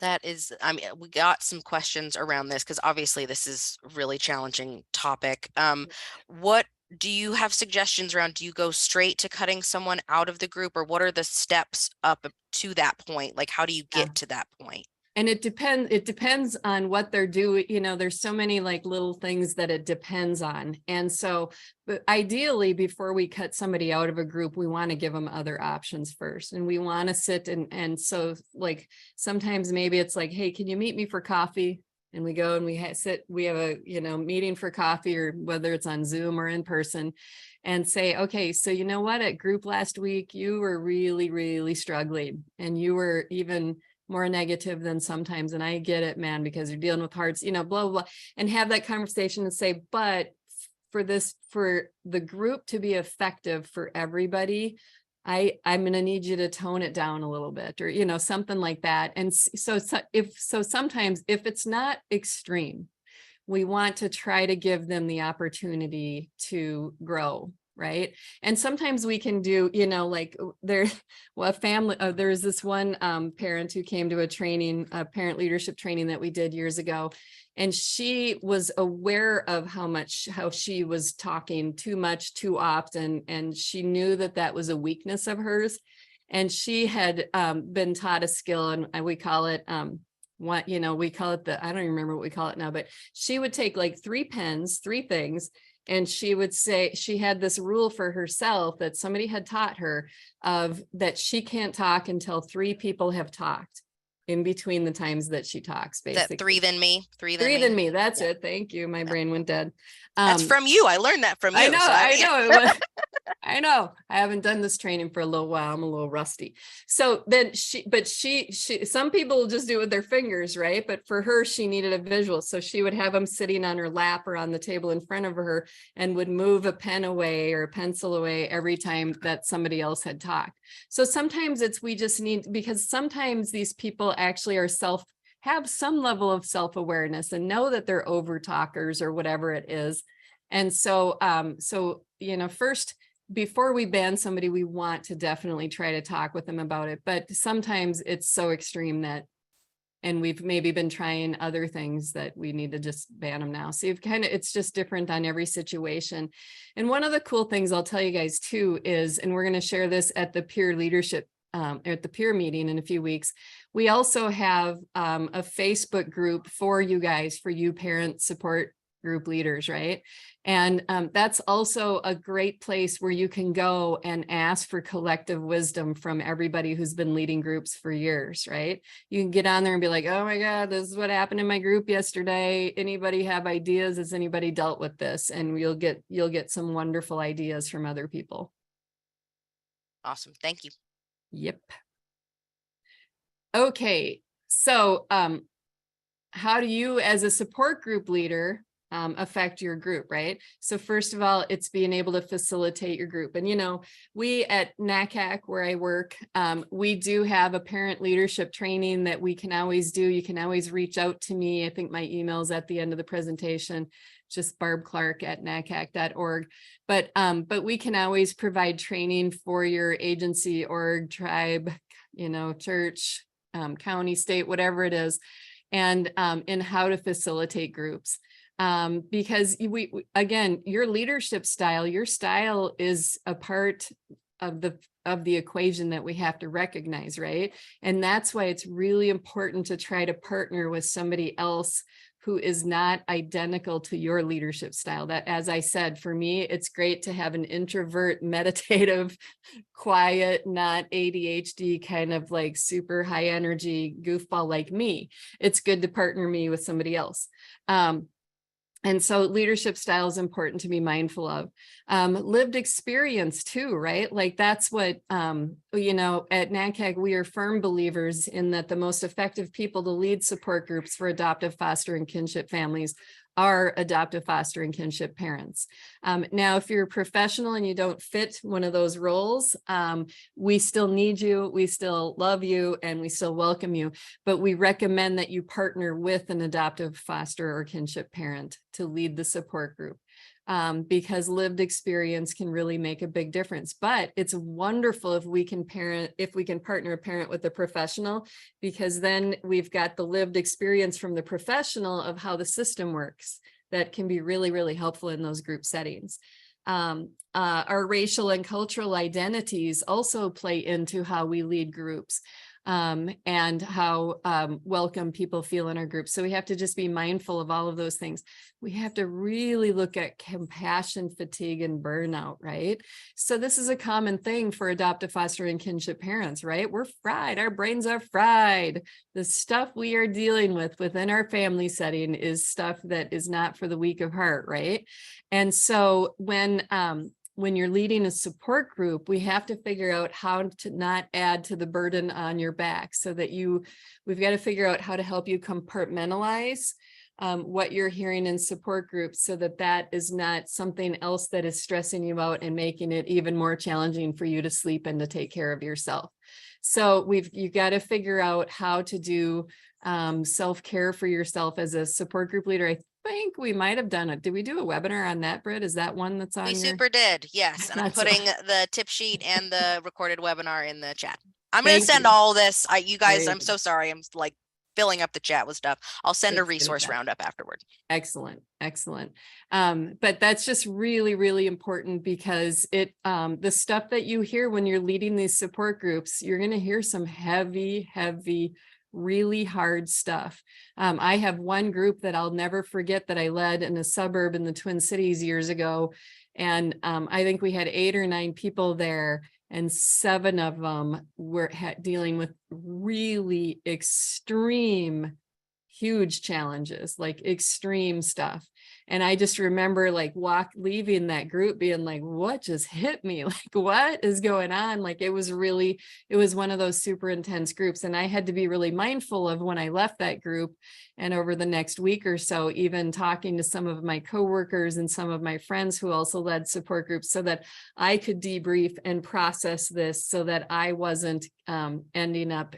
That is, I mean, we got some questions around this because obviously this is a really challenging topic. What do you have suggestions around? Do you go straight to cutting someone out of the group, or what are the steps up to that point? Like, how do you get to that point? And it depends on what they're doing. There's so many like little things that it depends on. And so, but ideally, before we cut somebody out of a group, we want to give them other options first. And we want to sit and so like, sometimes maybe it's like, hey, can you meet me for coffee? And we go and we we have a, meeting for coffee, or whether it's on Zoom or in person, and say, okay, so you know what, at group last week, you were really, really struggling, and you were even more negative than sometimes. And I get it, man, because you're dealing with hearts, blah, blah, blah, and have that conversation and say, but for the group to be effective for everybody, I'm going to need you to tone it down a little bit, or, something like that. And so sometimes if it's not extreme, we want to try to give them the opportunity to grow. Right. And sometimes we can do, like there's this one parent who came to a parent leadership training that we did years ago. And she was aware of how she was talking too much, too often. And she knew that was a weakness of hers. And she had been taught a skill, and we call it, we call it I don't even remember what we call it now, but she would take like 3 pens, 3 things. And she would say she had this rule for herself that somebody had taught her of that she can't talk until 3 people have talked in between the times that she talks, basically. That 3 than me. That's it. Thank you. My brain went dead. That's from you. I learned that from you. I know. I know. I haven't done this training for a little while. I'm a little rusty. So then she, some people will just do it with their fingers, right? But for her, she needed a visual. So she would have them sitting on her lap or on the table in front of her, and would move a pen away or a pencil away every time that somebody else had talked. So sometimes we just need, because sometimes these people actually have some level of self-awareness and know that they're over talkers or whatever it is. And so, first, before we ban somebody, we want to definitely try to talk with them about it. But sometimes it's so extreme and we've maybe been trying other things that we need to just ban them now. So it's just different on every situation. And one of the cool things I'll tell you guys too is, and we're going to share this at the peer leadership at the peer meeting in a few weeks, we also have a Facebook group for you guys, for you parent support group leaders, right? And that's also a great place where you can go and ask for collective wisdom from everybody who's been leading groups for years, right? You can get on there and be like, oh my God, this is what happened in my group yesterday. Anybody have ideas? Has anybody dealt with this? And you'll get some wonderful ideas from other people. Awesome. Thank you. Yep. Okay. So how do you, as a support group leader, affect your group, right? So first of all, it's being able to facilitate your group. And, we at NACAC, where I work, we do have a parent leadership training that we can always do. You can always reach out to me. I think my email is at the end of the presentation, just Barb Clark at NACAC.org. But we can always provide training for your agency, org, tribe, church, county, state, whatever it is, and in how to facilitate groups. Because again, your leadership style, your style is a part of the equation that we have to recognize, right? And that's why it's really important to try to partner with somebody else who is not identical to your leadership style. That, as I said, for me, it's great to have an introvert, meditative, quiet, not ADHD, kind of like super high energy goofball like me. It's good to partner me with somebody else. And so leadership style is important to be mindful of. Lived experience too, right? Like that's what, at NACAG, we are firm believers in that the most effective people to lead support groups for adoptive, foster, and kinship families are adoptive, foster, and kinship parents. Now, if you're a professional and you don't fit one of those roles, we still need you, we still love you, and we still welcome you, but we recommend that you partner with an adoptive, foster, or kinship parent to lead the support group. Because lived experience can really make a big difference. But it's wonderful if we can partner a parent with a professional, because then we've got the lived experience from the professional of how the system works. That can be really, really helpful in those group settings. Our racial and cultural identities also play into how we lead groups. and how welcome people feel in our group. So we have to just be mindful of all of those things. We have to really look at compassion, fatigue, and burnout, right? So this is a common thing for adoptive, foster, and kinship parents, right? We're fried. Our brains are fried. The stuff we are dealing with within our family setting is stuff that is not for the weak of heart, right? And so when you're leading a support group, we have to figure out how to not add to the burden on your back, so that we've got to figure out how to help you compartmentalize what you're hearing in support groups, so that that is not something else that is stressing you out and making it even more challenging for you to sleep and to take care of yourself. So you got to figure out how to do self-care for yourself as a support group leader. I think we might have done it. Did we do a webinar on that, Britt? Is that one that's on We your? super did, yes. And I'm That's putting the tip sheet and the recorded webinar in the chat. I'm going to Thank send you. all this. You guys, Very I'm good. so sorry. I'm like filling up the chat with stuff. I'll send a Let's get it resource done. roundup afterward. Excellent, excellent. But that's just really, really important, because the stuff that you hear when you're leading these support groups, you're going to hear some heavy, really hard stuff. I have one group that I'll never forget that I led in a suburb in the Twin Cities years ago. And I think we had 8 or 9 people there, and 7 of them were dealing with really extreme, huge challenges, like extreme stuff. And I just remember like leaving that group being like, what just hit me? Like, what is going on? Like, it was one of those super intense groups. And I had to be really mindful of when I left that group, and over the next week or so, even talking to some of my coworkers and some of my friends who also led support groups, so that I could debrief and process this, so that I wasn't ending up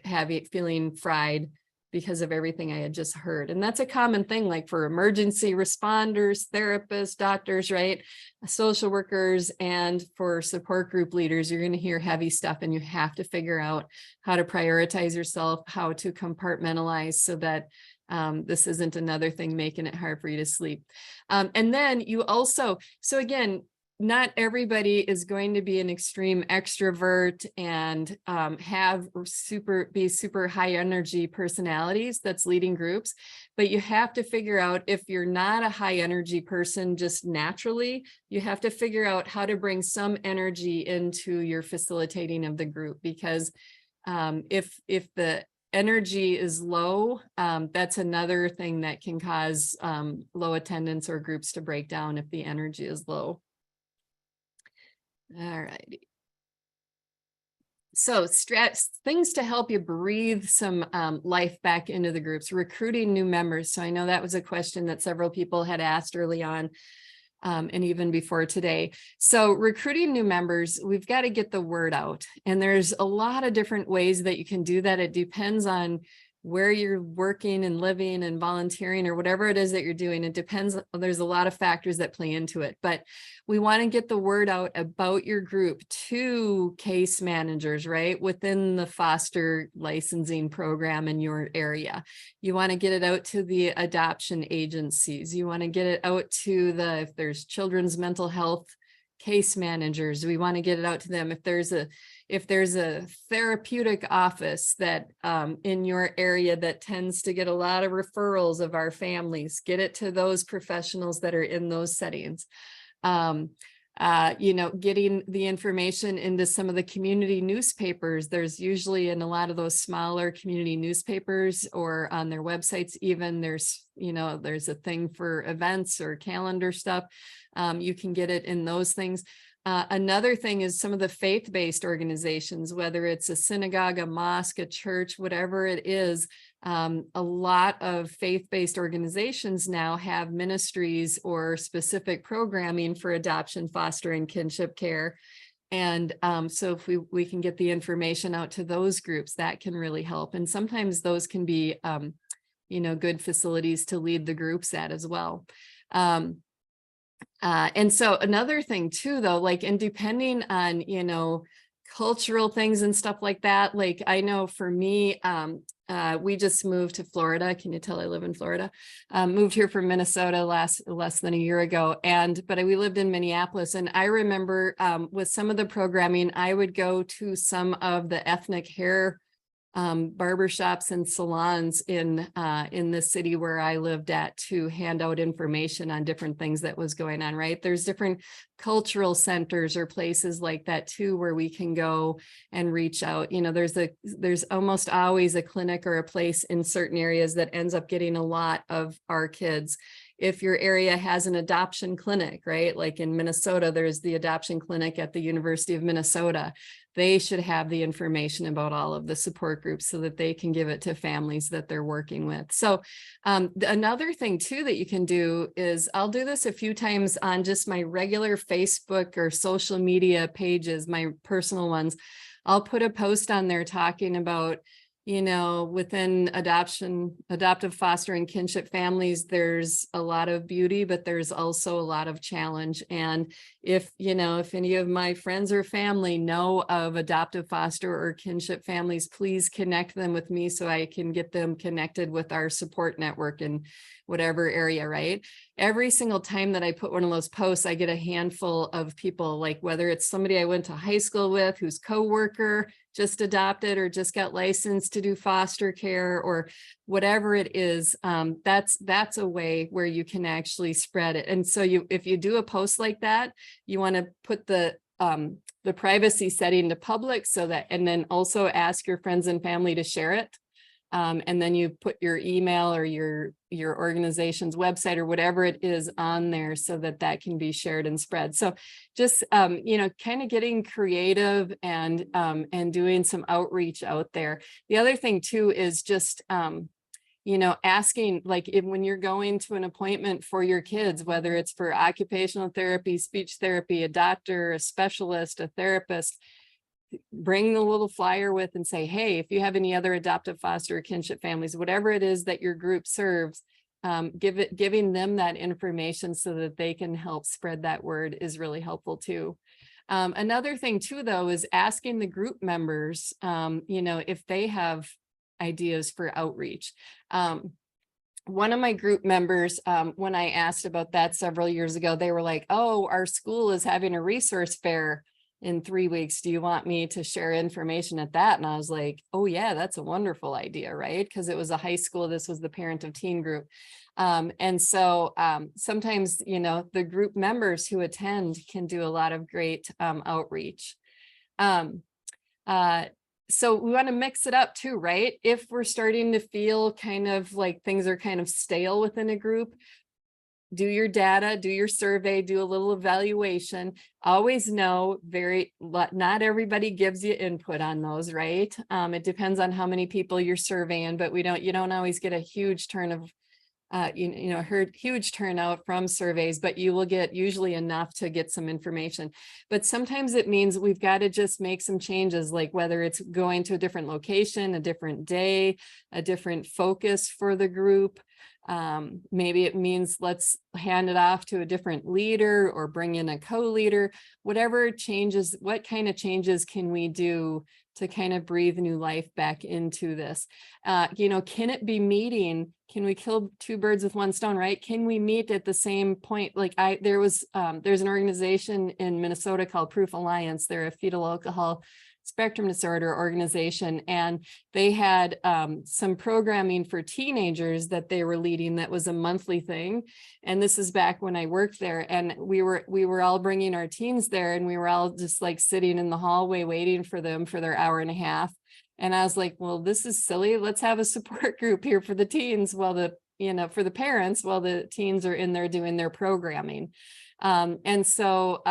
feeling fried because of everything I had just heard. And that's a common thing, like for emergency responders, therapists, doctors, right? Social workers, and for support group leaders, you're going to hear heavy stuff, and you have to figure out how to prioritize yourself, how to compartmentalize, so that this isn't another thing making it hard for you to sleep. And then you also, so again, not everybody is going to be an extreme extrovert and be super high energy personalities that's leading groups, but you have to figure out, if you're not a high energy person just naturally, you have to figure out how to bring some energy into your facilitating of the group, because if the energy is low, that's another thing that can cause low attendance or groups to break down if the energy is low. All righty. So things to help you breathe some life back into the groups, recruiting new members. So I know that was a question that several people had asked early on, and even before today. So recruiting new members, we've got to get the word out. And there's a lot of different ways that you can do that. It depends on where you're working and living and volunteering, or whatever it is that you're doing. It depends. There's a lot of factors that play into it, but we want to get the word out about your group to case managers, right? Within the foster licensing program in your area. You want to get it out to the adoption agencies. You want to get it out to if there's children's mental health case managers, we want to get it out to them. If there's a therapeutic office that in your area that tends to get a lot of referrals of our families, get it to those professionals that are in those settings. Getting the information into some of the community newspapers. There's usually, in a lot of those smaller community newspapers or on their websites, even there's a thing for events or calendar stuff. You can get it in those things. Another thing is some of the faith-based organizations, whether it's a synagogue, a mosque, a church, whatever it is. A lot of faith-based organizations now have ministries or specific programming for adoption, foster, and kinship care. And so if we can get the information out to those groups, that can really help. And sometimes those can be, good facilities to lead the groups at as well. And so another thing too, though, and depending on, cultural things and stuff like that, I know for me, we just moved to Florida. Can you tell I live in Florida? Moved here from Minnesota less than a year ago. But we lived in Minneapolis. And I remember with some of the programming, I would go to some of the ethnic hair barber shops and salons in the city where I lived at to hand out information on different things that was going on, right? There's different cultural centers or places like that too, where we can go and reach out. You know, there's almost always a clinic or a place in certain areas that ends up getting a lot of our kids. If your area has an adoption clinic, right? Like in Minnesota, there's the adoption clinic at the University of Minnesota. They should have the information about all of the support groups so that they can give it to families that they're working with. So another thing too that you can do is, I'll do this a few times on just my regular Facebook or social media pages, my personal ones. I'll put a post on there talking about, you know, within adoptive, foster, and kinship families, there's a lot of beauty, but there's also a lot of challenge. And if, you know, if any of my friends or family know of adoptive, foster, or kinship families, please connect them with me so I can get them connected with our support network in whatever area, right? Every single time that I put one of those posts, I get a handful of people, like whether it's somebody I went to high school with, whose coworker just adopted or just got licensed to do foster care, or whatever it is. That's a way where you can actually spread it. And so if you do a post like that, you want to put the privacy setting to public, so that, and then also ask your friends and family to share it. And then you put your email or your organization's website or whatever it is on there, so that that can be shared and spread. So just, you know, kind of getting creative and doing some outreach out there. The other thing too is just, you know, asking, like, when you're going to an appointment for your kids, whether it's for occupational therapy, speech therapy, a doctor, a specialist, a therapist, bring the little flyer with and say, hey, if you have any other adoptive, foster, or kinship families, whatever it is that your group serves, giving them that information so that they can help spread that word is really helpful too. Another thing too, though, is asking the group members, you know, if they have ideas for outreach. One of my group members, when I asked about that several years ago, they were like, oh, our school is having a resource fair in 3 weeks. Do you want me to share information at that? And I was like, oh yeah, that's a wonderful idea, right? Because it was a high school. This was the parent of teen group. And so sometimes, you know, the group members who attend can do a lot of great outreach. So we want to mix it up too, right? If we're starting to feel kind of like things are kind of stale within a group, do your data, do your survey, do a little evaluation. Always know, not everybody gives you input on those, right? It depends on how many people you're surveying, but you don't always get a huge huge turnout from surveys, but you will get usually enough to get some information. But sometimes it means we've got to just make some changes, like whether it's going to a different location, a different day, a different focus for the group. Maybe it means let's hand it off to a different leader or bring in a co-leader, whatever changes, what kind of changes can we do to kind of breathe new life back into this? You know, can it be meeting? Can we kill two birds with one stone, right? Can we meet at the same point? Like there's an organization in Minnesota called Proof Alliance. They're a fetal alcohol spectrum disorder organization, and they had some programming for teenagers that they were leading that was a monthly thing. And this is back when I worked there, and we were all bringing our teens there, and we were all just like sitting in the hallway waiting for them for their hour and a half. And I was like, well, this is silly. Let's have a support group here for the teens for the parents while the teens are in there doing their programming. And so,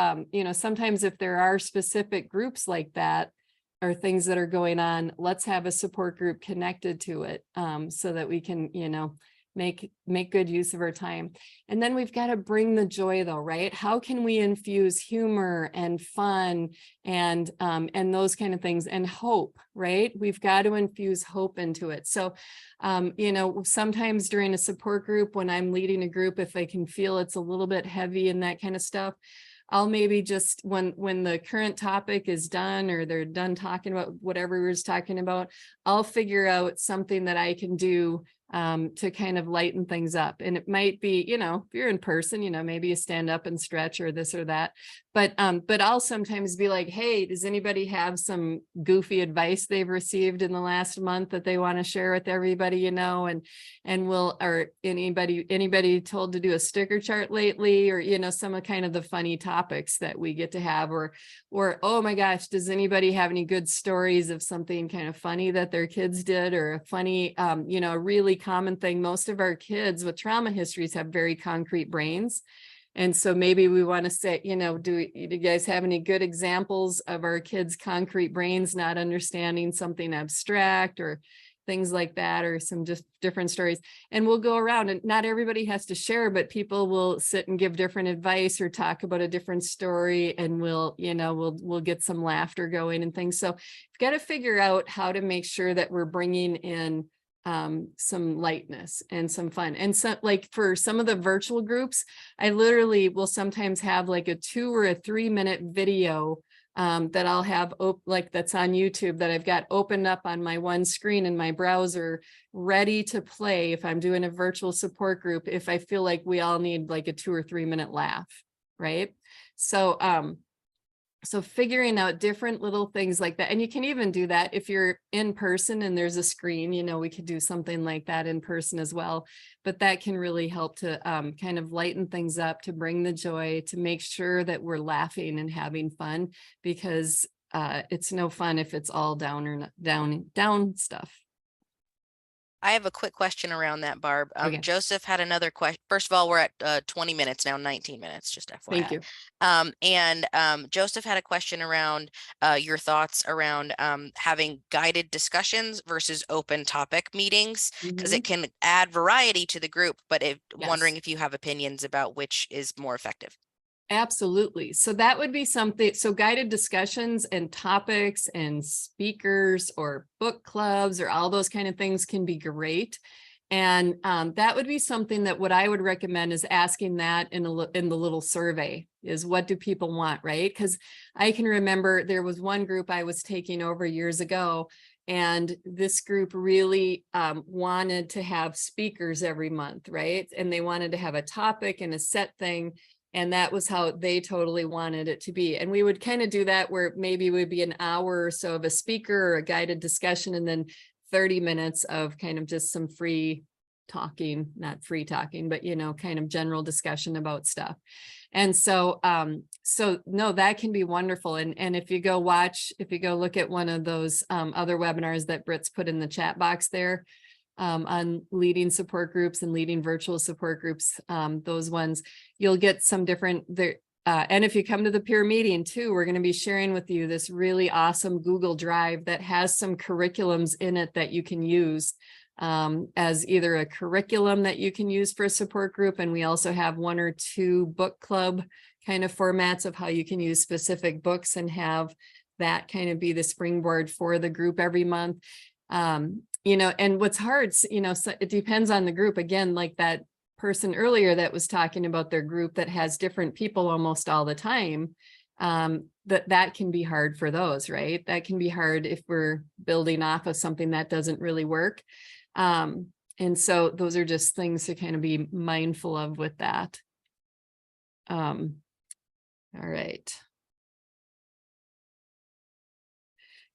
sometimes if there are specific groups like that, or things that are going on, let's have a support group connected to it, so that we can, make good use of our time. And then we've got to bring the joy though, right? How can we infuse humor and fun and those kind of things, and hope, right? We've got to infuse hope into it. So, sometimes during a support group, when I'm leading a group, if I can feel it's a little bit heavy and that kind of stuff, I'll maybe just, when the current topic is done, or they're done talking about whatever we were talking about, I'll figure out something that I can do to kind of lighten things up. And it might be, you know, if you're in person, you know, maybe you stand up and stretch or this or that. But I'll sometimes be like, hey, does anybody have some goofy advice they've received in the last month that they want to share with everybody, you know, and or anybody told to do a sticker chart lately, or, you know, some of kind of the funny topics that we get to have, or, oh my gosh, does anybody have any good stories of something kind of funny that their kids did, or a funny, you know, a really common thing. Most of our kids with trauma histories have very concrete brains. And so maybe we want to say, you know, do you guys have any good examples of our kids' concrete brains not understanding something abstract or things like that, or some just different stories? And we'll go around, and not everybody has to share, but people will sit and give different advice or talk about a different story, and we'll, you know, we'll get some laughter going and things. So we've got to figure out how to make sure that we're bringing in some lightness and some fun. And so, like, for some of the virtual groups, I literally will sometimes have like a 2 or 3 minute video that I'll have like that's on YouTube that I've got opened up on my one screen in my browser, ready to play if I'm doing a virtual support group, if I feel like we all need like a 2 or 3 minute laugh, right? So figuring out different little things like that. And you can even do that if you're in person and there's a screen, you know, we could do something like that in person as well. But that can really help to kind of lighten things up, to bring the joy, to make sure that we're laughing and having fun, because it's no fun if it's all down or down stuff. I have a quick question around that, Barb. Okay. Joseph had another question. First of all, we're at 20 minutes now, 19 minutes, just FYI. Thank you. Joseph had a question around your thoughts around having guided discussions versus open topic meetings, because it can add variety to the group, but wondering if you have opinions about which is more effective. Absolutely. So that would be something. So guided discussions and topics and speakers or book clubs or all those kind of things can be great. And that would be something that what I would recommend is asking that in the little survey is, what do people want, right? Because I can remember there was one group I was taking over years ago, and this group really wanted to have speakers every month, right? And they wanted to have a topic and a set thing. And that was how they totally wanted it to be. And we would kind of do that where maybe it would be an hour or so of a speaker or a guided discussion, and then 30 minutes of kind of just some free talking, not free talking, but, you know, kind of general discussion about stuff. And so, no, that can be wonderful. And if you go look at one of those other webinars that Britt's put in the chat box there, on leading support groups and leading virtual support groups, those ones, you'll get some different there. And if you come to the peer meeting too, we're going to be sharing with you this really awesome Google Drive that has some curriculums in it that you can use as either a curriculum that you can use for a support group. And we also have 1 or 2 book club kind of formats of how you can use specific books and have that kind of be the springboard for the group every month. You know, and what's hard, you know, so it depends on the group. Again, like that person earlier that was talking about their group that has different people almost all the time, that can be hard for those, right? That can be hard if we're building off of something that doesn't really work. And so those are just things to kind of be mindful of with that. All right.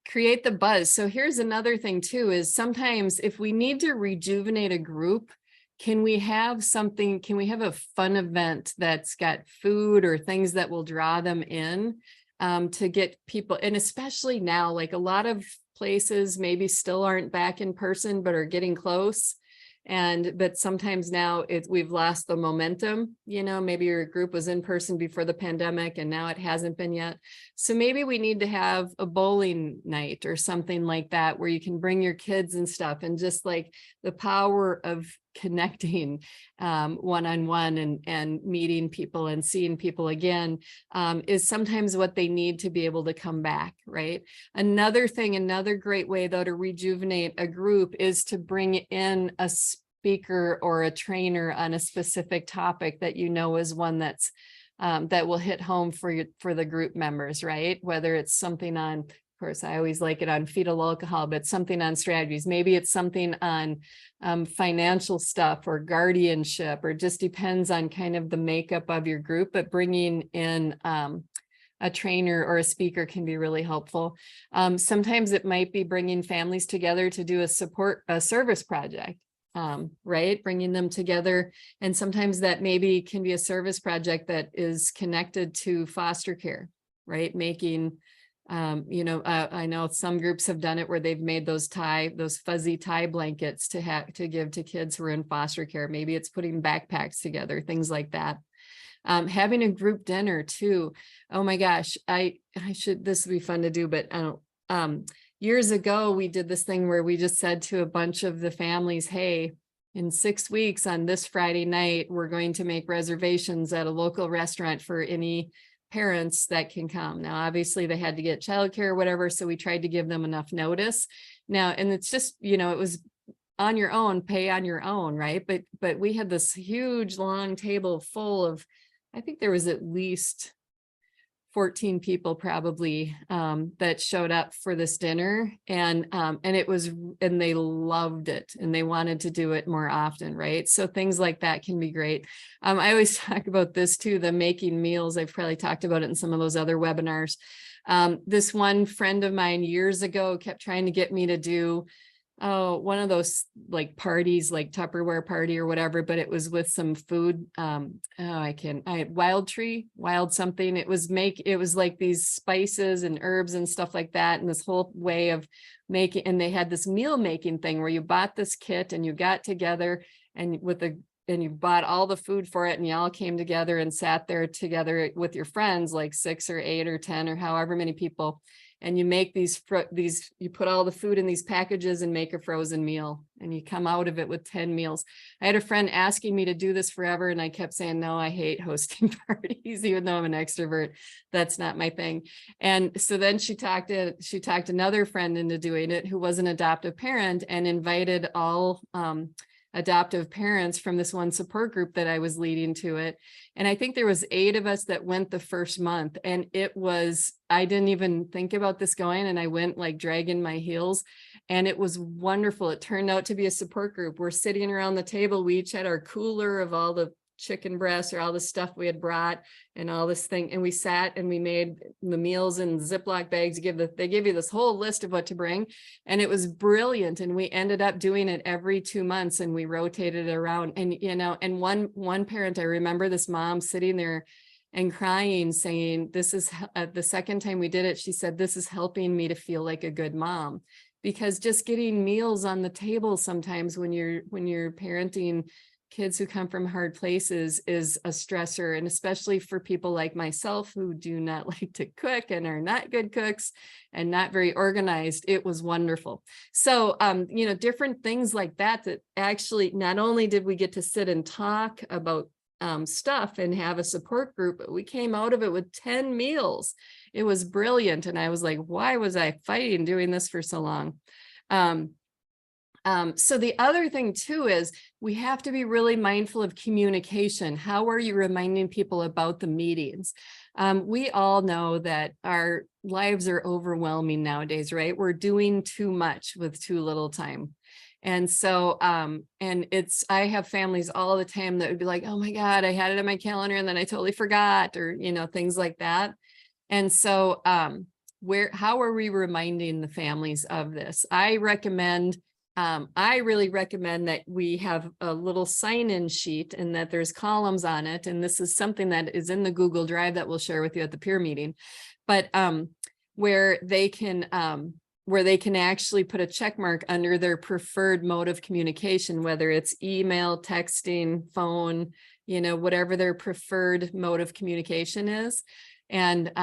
Create the buzz. So here's another thing too, is sometimes if we need to rejuvenate a group, can we have a fun event that's got food or things that will draw them in, to get people, and especially now, like a lot of places maybe still aren't back in person, but are getting close. But sometimes now we've lost the momentum, you know, maybe your group was in person before the pandemic and now it hasn't been yet. So maybe we need to have a bowling night or something like that, where you can bring your kids and stuff, and just like the power of connecting one-on-one and meeting people and seeing people again is sometimes what they need to be able to come back, right? Another great way though to rejuvenate a group is to bring in a speaker or a trainer on a specific topic that you know is one that's that will hit home for the group members, right? Whether it's something on course, I always like it on fetal alcohol, but something on strategies. Maybe it's something on financial stuff or guardianship, or just depends on kind of the makeup of your group, but bringing in a trainer or a speaker can be really helpful. Sometimes it might be bringing families together to do a service project, right? Bringing them together. And sometimes that maybe can be a service project that is connected to foster care, right? Making, I know some groups have done it where they've made those fuzzy tie blankets to give to kids who are in foster care. Maybe it's putting backpacks together, things like that. Having a group dinner too. Oh my gosh, this would be fun to do, but I don't, years ago, we did this thing where we just said to a bunch of the families, hey, in 6 weeks on this Friday night, we're going to make reservations at a local restaurant for any parents that can come. Now, obviously they had to get childcare or whatever, so we tried to give them enough notice. Now, and it's just, it was on your own, pay on your own, right? But we had this huge long table full of, I think there was at least 14 people probably that showed up for this dinner, and they loved it and they wanted to do it more often, right? So things like that can be great. I always talk about this too, the making meals. I've probably talked about it in some of those other webinars. This one friend of mine years ago kept trying to get me to do one of those like parties, like Tupperware party or whatever, but it was with some food. Wild something. It was like these spices and herbs and stuff like that. And this whole way of making, and they had this meal making thing where you bought this kit and you got together and you bought all the food for it, and you all came together and sat there together with your friends, like 6 or 8 or 10 or however many people. And you make you put all the food in these packages and make a frozen meal, and you come out of it with 10 meals. I had a friend asking me to do this forever, and I kept saying, no, I hate hosting parties, even though I'm an extrovert. That's not my thing. And so then she talked another friend into doing it, who was an adoptive parent, and invited all adoptive parents from this one support group that I was leading to it. And I think there was 8 of us that went the first month, and I didn't even think about this going, and I went like dragging my heels, and it was wonderful. It turned out to be a support group. We're sitting around the table. We each had our cooler of all the chicken breasts or all the stuff we had brought and all this thing. And we sat and we made the meals in Ziploc bags. They give you this whole list of what to bring. And it was brilliant. And we ended up doing it every 2 months, and we rotated it around. And, and one parent, I remember this mom sitting there and crying, saying, this is the second time we did it. She said, this is helping me to feel like a good mom, because just getting meals on the table sometimes when you're parenting kids who come from hard places is a stressor. And especially for people like myself who do not like to cook and are not good cooks and not very organized, it was wonderful. So, different things like that actually, not only did we get to sit and talk about stuff and have a support group, but we came out of it with 10 meals. It was brilliant. And I was like, why was I fighting doing this for so long? So the other thing too is we have to be really mindful of communication. How are you reminding people about the meetings? We all know that our lives are overwhelming nowadays, right? We're doing too much with too little time. And so, I have families all the time that would be like, oh my God, I had it on my calendar and then I totally forgot, or, things like that. And so, how are we reminding the families of this? I really recommend that we have a little sign-in sheet and that there's columns on it. And this is something that is in the Google Drive that we'll share with you at the peer meeting, but where they can actually put a check mark under their preferred mode of communication, whether it's email, texting, phone, whatever their preferred mode of communication is. And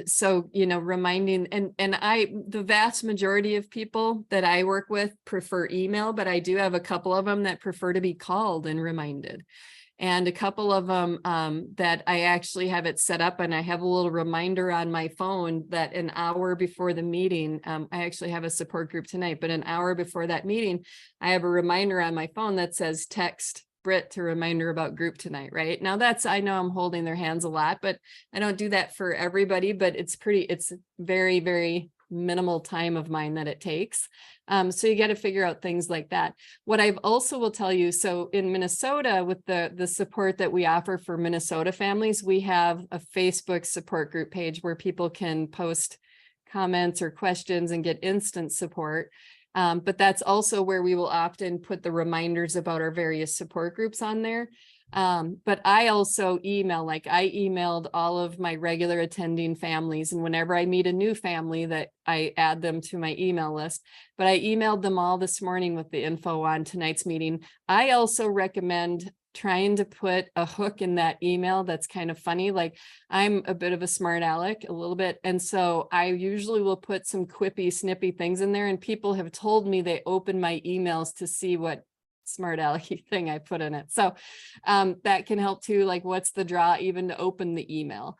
so, reminding, the vast majority of people that I work with prefer email, but I do have a couple of them that prefer to be called and reminded. And a couple of them that I actually have it set up, and I have a little reminder on my phone that an hour before the meeting, I actually have a support group tonight, but an hour before that meeting, I have a reminder on my phone that says text Britt to remind her about group tonight, right? Now I know I'm holding their hands a lot, but I don't do that for everybody, but it's very, very minimal time of mine that it takes. So you got to figure out things like that. What I've also will tell you, so in Minnesota, with the support that we offer for Minnesota families, we have a Facebook support group page where people can post comments or questions and get instant support. But that's also where we will often put the reminders about our various support groups on there. But I also email, I emailed all of my regular attending families, and whenever I meet a new family that I add them to my email list, but I emailed them all this morning with the info on tonight's meeting. I also recommend trying to put a hook in that email that's kind of funny. Like, I'm a bit of a smart aleck, a little bit. And so I usually will put some quippy, snippy things in there, and people have told me they open my emails to see what smart alecky thing I put in it. So that can help too. Like, what's the draw even to open the email?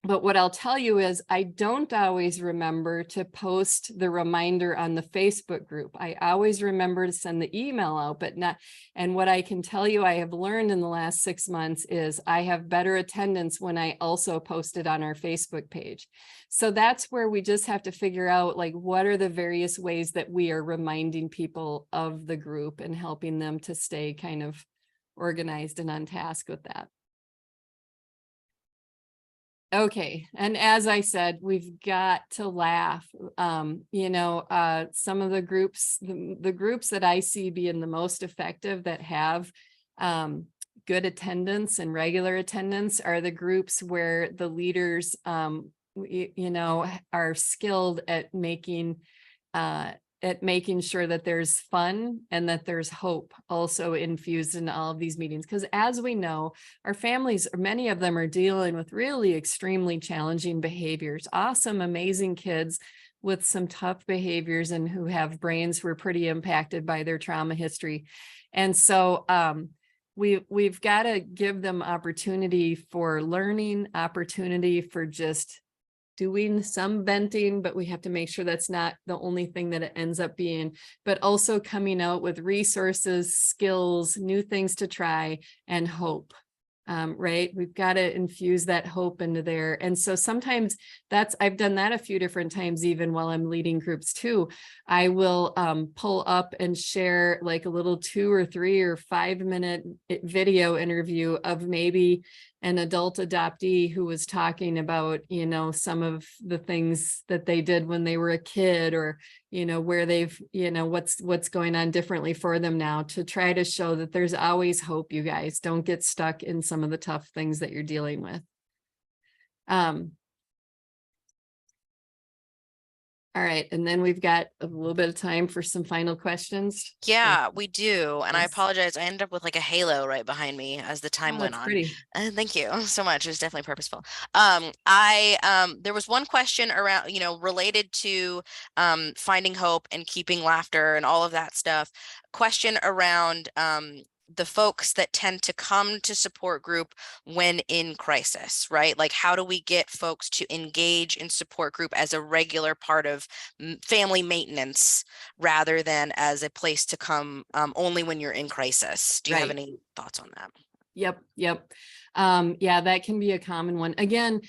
But what I'll tell you is I don't always remember to post the reminder on the Facebook group. I always remember to send the email out, but not. And what I can tell you I have learned in the last 6 months is I have better attendance when I also post it on our Facebook page. So that's where we just have to figure out, like, what are the various ways that we are reminding people of the group and helping them to stay kind of organized and on task with that. Okay. And as I said, we've got to laugh. Some of the groups, the groups that I see being the most effective that have good attendance and regular attendance are the groups where the leaders, are skilled at making sure that there's fun and that there's hope also infused in all of these meetings. Because as we know, our families, many of them are dealing with really extremely challenging behaviors, awesome, amazing kids with some tough behaviors and who have brains who are pretty impacted by their trauma history. And so we've got to give them opportunity for learning, opportunity for just doing some venting, but we have to make sure that's not the only thing that it ends up being, but also coming out with resources, skills, new things to try, and hope. Right? We've got to infuse that hope into there. And so sometimes I've done that a few different times, even while I'm leading groups too. I will pull up and share like a little 2 or 3 or 5 minute video interview of maybe an adult adoptee who was talking about, some of the things that they did when they were a kid, or, where they've, what's going on differently for them now, to try to show that there's always hope. You guys don't get stuck in some of the tough things that you're dealing with. All right. And then we've got a little bit of time for some final questions. Yeah, we do. And I Yes. apologize. I ended up with like a halo right behind me as the time went That's on. pretty. Thank you so much. It was definitely purposeful. There was one question around, related to finding hope and keeping laughter and all of that stuff. Question around the folks that tend to come to support group when in crisis, right? Like, how do we get folks to engage in support group as a regular part of family maintenance rather than as a place to come only when you're in crisis? Do you have any thoughts on that? Yep. Yeah, that can be a common one. Again,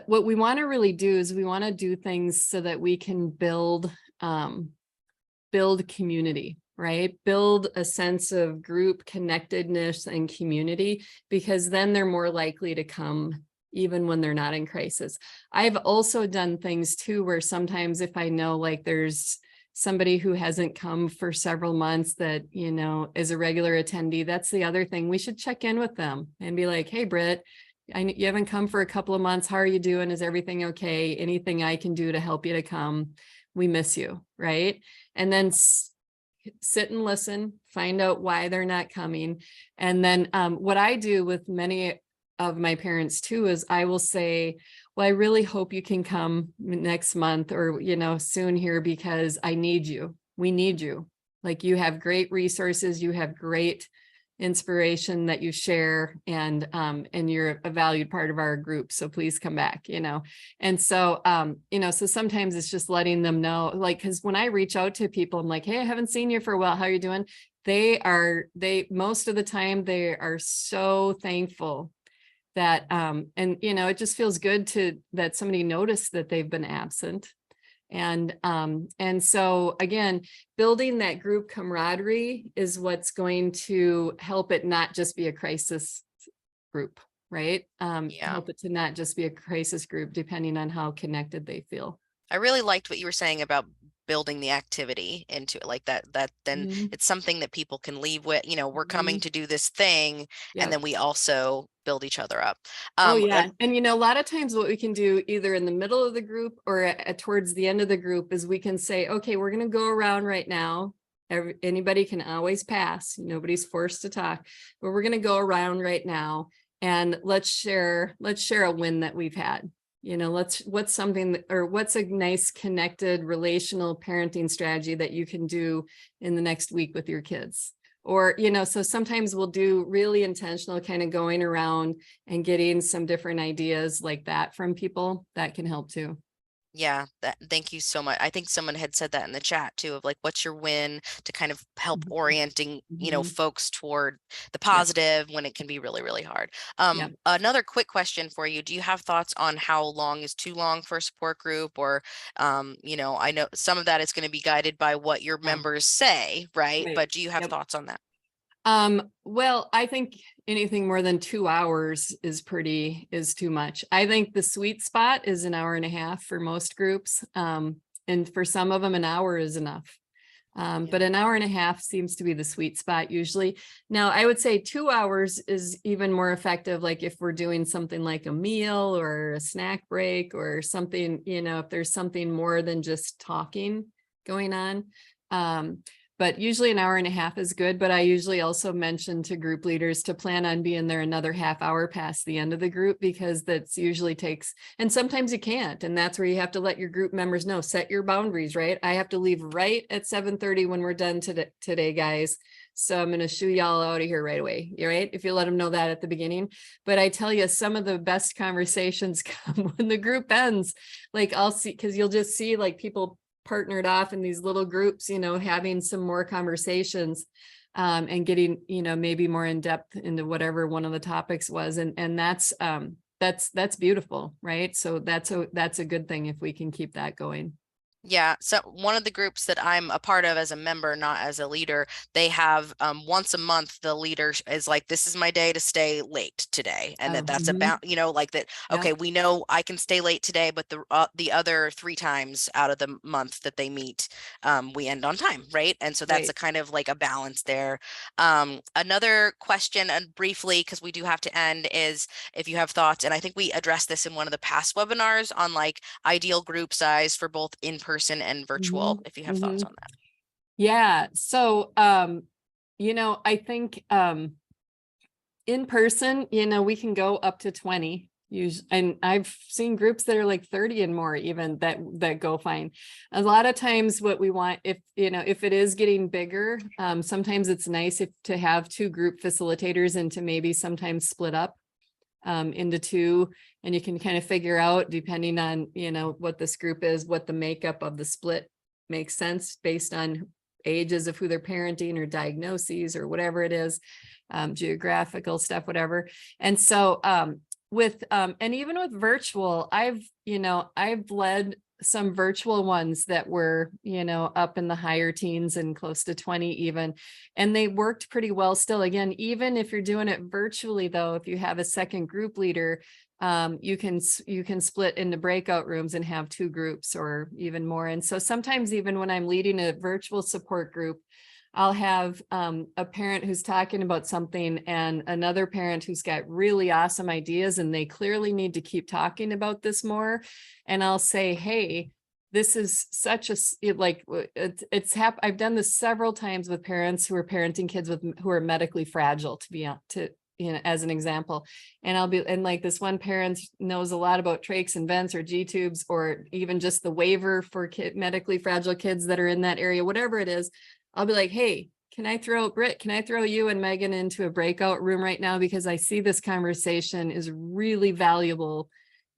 what we want to really do is we want to do things so that we can build community, right? Build a sense of group connectedness and community, because then they're more likely to come even when they're not in crisis. I've also done things too, where sometimes if I know like there's somebody who hasn't come for several months that, is a regular attendee, that's the other thing. We should check in with them and be like, hey, Britt, you haven't come for a couple of months. How are you doing? Is everything okay? Anything I can do to help you to come? We miss you, right? And then sit and listen, find out why they're not coming. And then what I do with many of my parents too is I will say, well, I really hope you can come next month or, soon here, because I need you. We need you. Like, you have great resources, you have great inspiration that you share, and you're a valued part of our group. So please come back, And so, so sometimes it's just letting them know, like, because when I reach out to people, I'm like, hey, I haven't seen you for a while. How are you doing? most of the time, they are so thankful that, and it just feels good that somebody noticed that they've been absent. And so again, building that group camaraderie is what's going to help it not just be a crisis group, right? Yeah. Help it to not just be a crisis group, depending on how connected they feel. I really liked what you were saying about building the activity into it like that, then Mhm, it's something that people can leave with, we're coming mhm. to do this thing, and Yep. then we also build each other up. Oh, And yeah. And a lot of times what we can do either in the middle of the group or towards the end of the group is we can say, okay, we're going to go around right now. Anybody can always pass. Nobody's forced to talk, but we're going to go around right now and let's share a win that we've had. What's something or what's a nice connected relational parenting strategy that you can do in the next week with your kids. Or, so sometimes we'll do really intentional kind of going around and getting some different ideas like that from people. That can help too. yeah, thank you so much. I think someone had said that in the chat too, of like, what's your win, to kind of help Mhm. orienting, Mhm. folks toward the Yep. positive when it can be really, really hard. Yep. Another quick question for you. Do you have thoughts on how long is too long for a support group? Or, I know some of that is going to be guided by what your Yeah. members say, right? Right. But do you have Yep. thoughts on that? Well, I think anything more than 2 hours is too much. I think the sweet spot is an hour and a half for most groups. And for some of them, an hour is enough. But an hour and a half seems to be the sweet spot usually. Now, I would say 2 hours is even more effective. Like if we're doing something like a meal or a snack break or something, if there's something more than just talking going on. But usually an hour and a half is good. But I usually also mention to group leaders to plan on being there another half hour past the end of the group, because that's usually takes, and sometimes you can't. And that's where you have to let your group members know, set your boundaries, right? I have to leave right at 7:30 when we're done today, guys. So I'm going to shoo y'all out of here right away. Right. If you let them know that at the beginning. But I tell you, some of the best conversations come when the group ends. Like I'll see, because you'll just see like people partnered off in these little groups, having some more conversations, and getting, maybe more in depth into whatever one of the topics was. And that's beautiful, right? So that's a good thing if we can keep that going. Yeah, so one of the groups that I'm a part of as a member, not as a leader, they have once a month the leader is like, this is my day to stay late today, and Oh, that's about, like that. yeah, Okay, we know I can stay late today, but the other 3 times out of the month that they meet, we end on time, right? And so that's a right. kind of like a balance there. Another question, and briefly, because we do have to end, is if you have thoughts, and I think we addressed this in one of the past webinars on like ideal group size for both in-person and virtual, Mhm, if you have thoughts mhm. on that. Yeah. So, I think, in person, we can go up to 20 and I've seen groups that are like 30 and more, even that go fine. A lot of times what we want, if it is getting bigger, sometimes it's nice to have 2 group facilitators and to maybe sometimes split up into 2, and you can kind of figure out, depending on what this group is, what the makeup of the split makes sense based on ages of who they're parenting or diagnoses or whatever it is, geographical stuff, whatever. And so with and even with virtual, I've led some virtual ones that were up in the higher teens and close to 20 even, and they worked pretty well still. Again, even if you're doing it virtually, though, if you have a second group leader, you can split into breakout rooms and have 2 groups or even more. And so sometimes even when I'm leading a virtual support group, I'll have a parent who's talking about something and another parent who's got really awesome ideas, and they clearly need to keep talking about this more. And I'll say, hey, this is such a I've done this several times with parents who are parenting kids who are medically fragile, as an example. And like this one parent knows a lot about trachs and vents or G tubes, or even just the waiver for medically fragile kids that are in that area, whatever it is. I'll be like, hey, can I throw you and Megan into a breakout room right now? Because I see this conversation is really valuable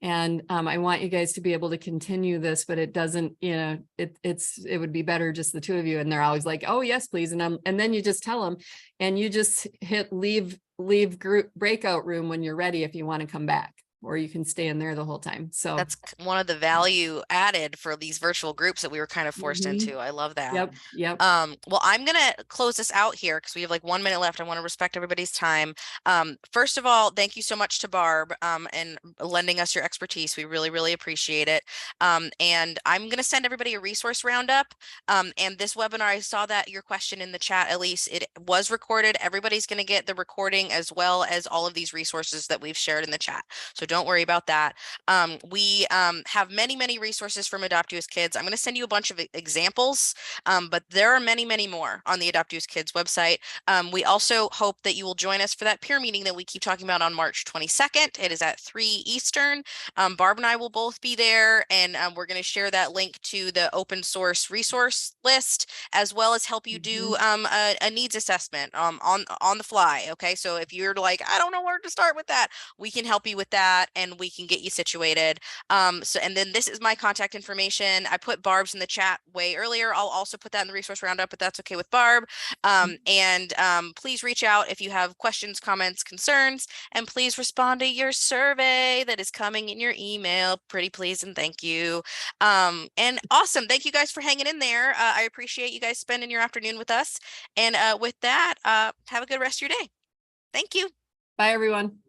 And I want you guys to be able to continue this, but it doesn't, it would be better just the two of you. And they're always like, oh, yes, please. And then you just tell them and you just hit leave group breakout room when you're ready if you want to come back, or you can stay in there the whole time. So That's one of the value added for these virtual groups that we were kind of forced into. I love that. Yep. Well, I'm gonna close this out here because we have like 1 minute left. I want to respect everybody's time. First of all, thank you so much to Barb and lending us your expertise. We really, really appreciate it. And I'm gonna send everybody a resource roundup. And this webinar, I saw that your question in the chat, Elise, it was recorded. Everybody's gonna get the recording as well as all of these resources that we've shared in the chat. So don't worry about that. We have many, many resources from Adopt US Kids. I'm going to send you a bunch of examples, but there are many, many more on the Adopt US Kids website. We also hope that you will join us for that peer meeting that we keep talking about on March 22nd. It is at 3 Eastern. Barb and I will both be there, and we're going to share that link to the open source resource list, as well as help you do a needs assessment on the fly. Okay, so if you're like, I don't know where to start with that, we can help you with that, and we can get you situated. And then this is my contact information. I put Barb's in the chat way earlier. I'll also put that in the resource roundup, but that's okay with Barb. Please reach out if you have questions, comments, concerns, and please respond to your survey that is coming in your email. Pretty please and thank you. And awesome. Thank you guys for hanging in there. I appreciate you guys spending your afternoon with us. And with that, have a good rest of your day. Thank you. Bye, everyone.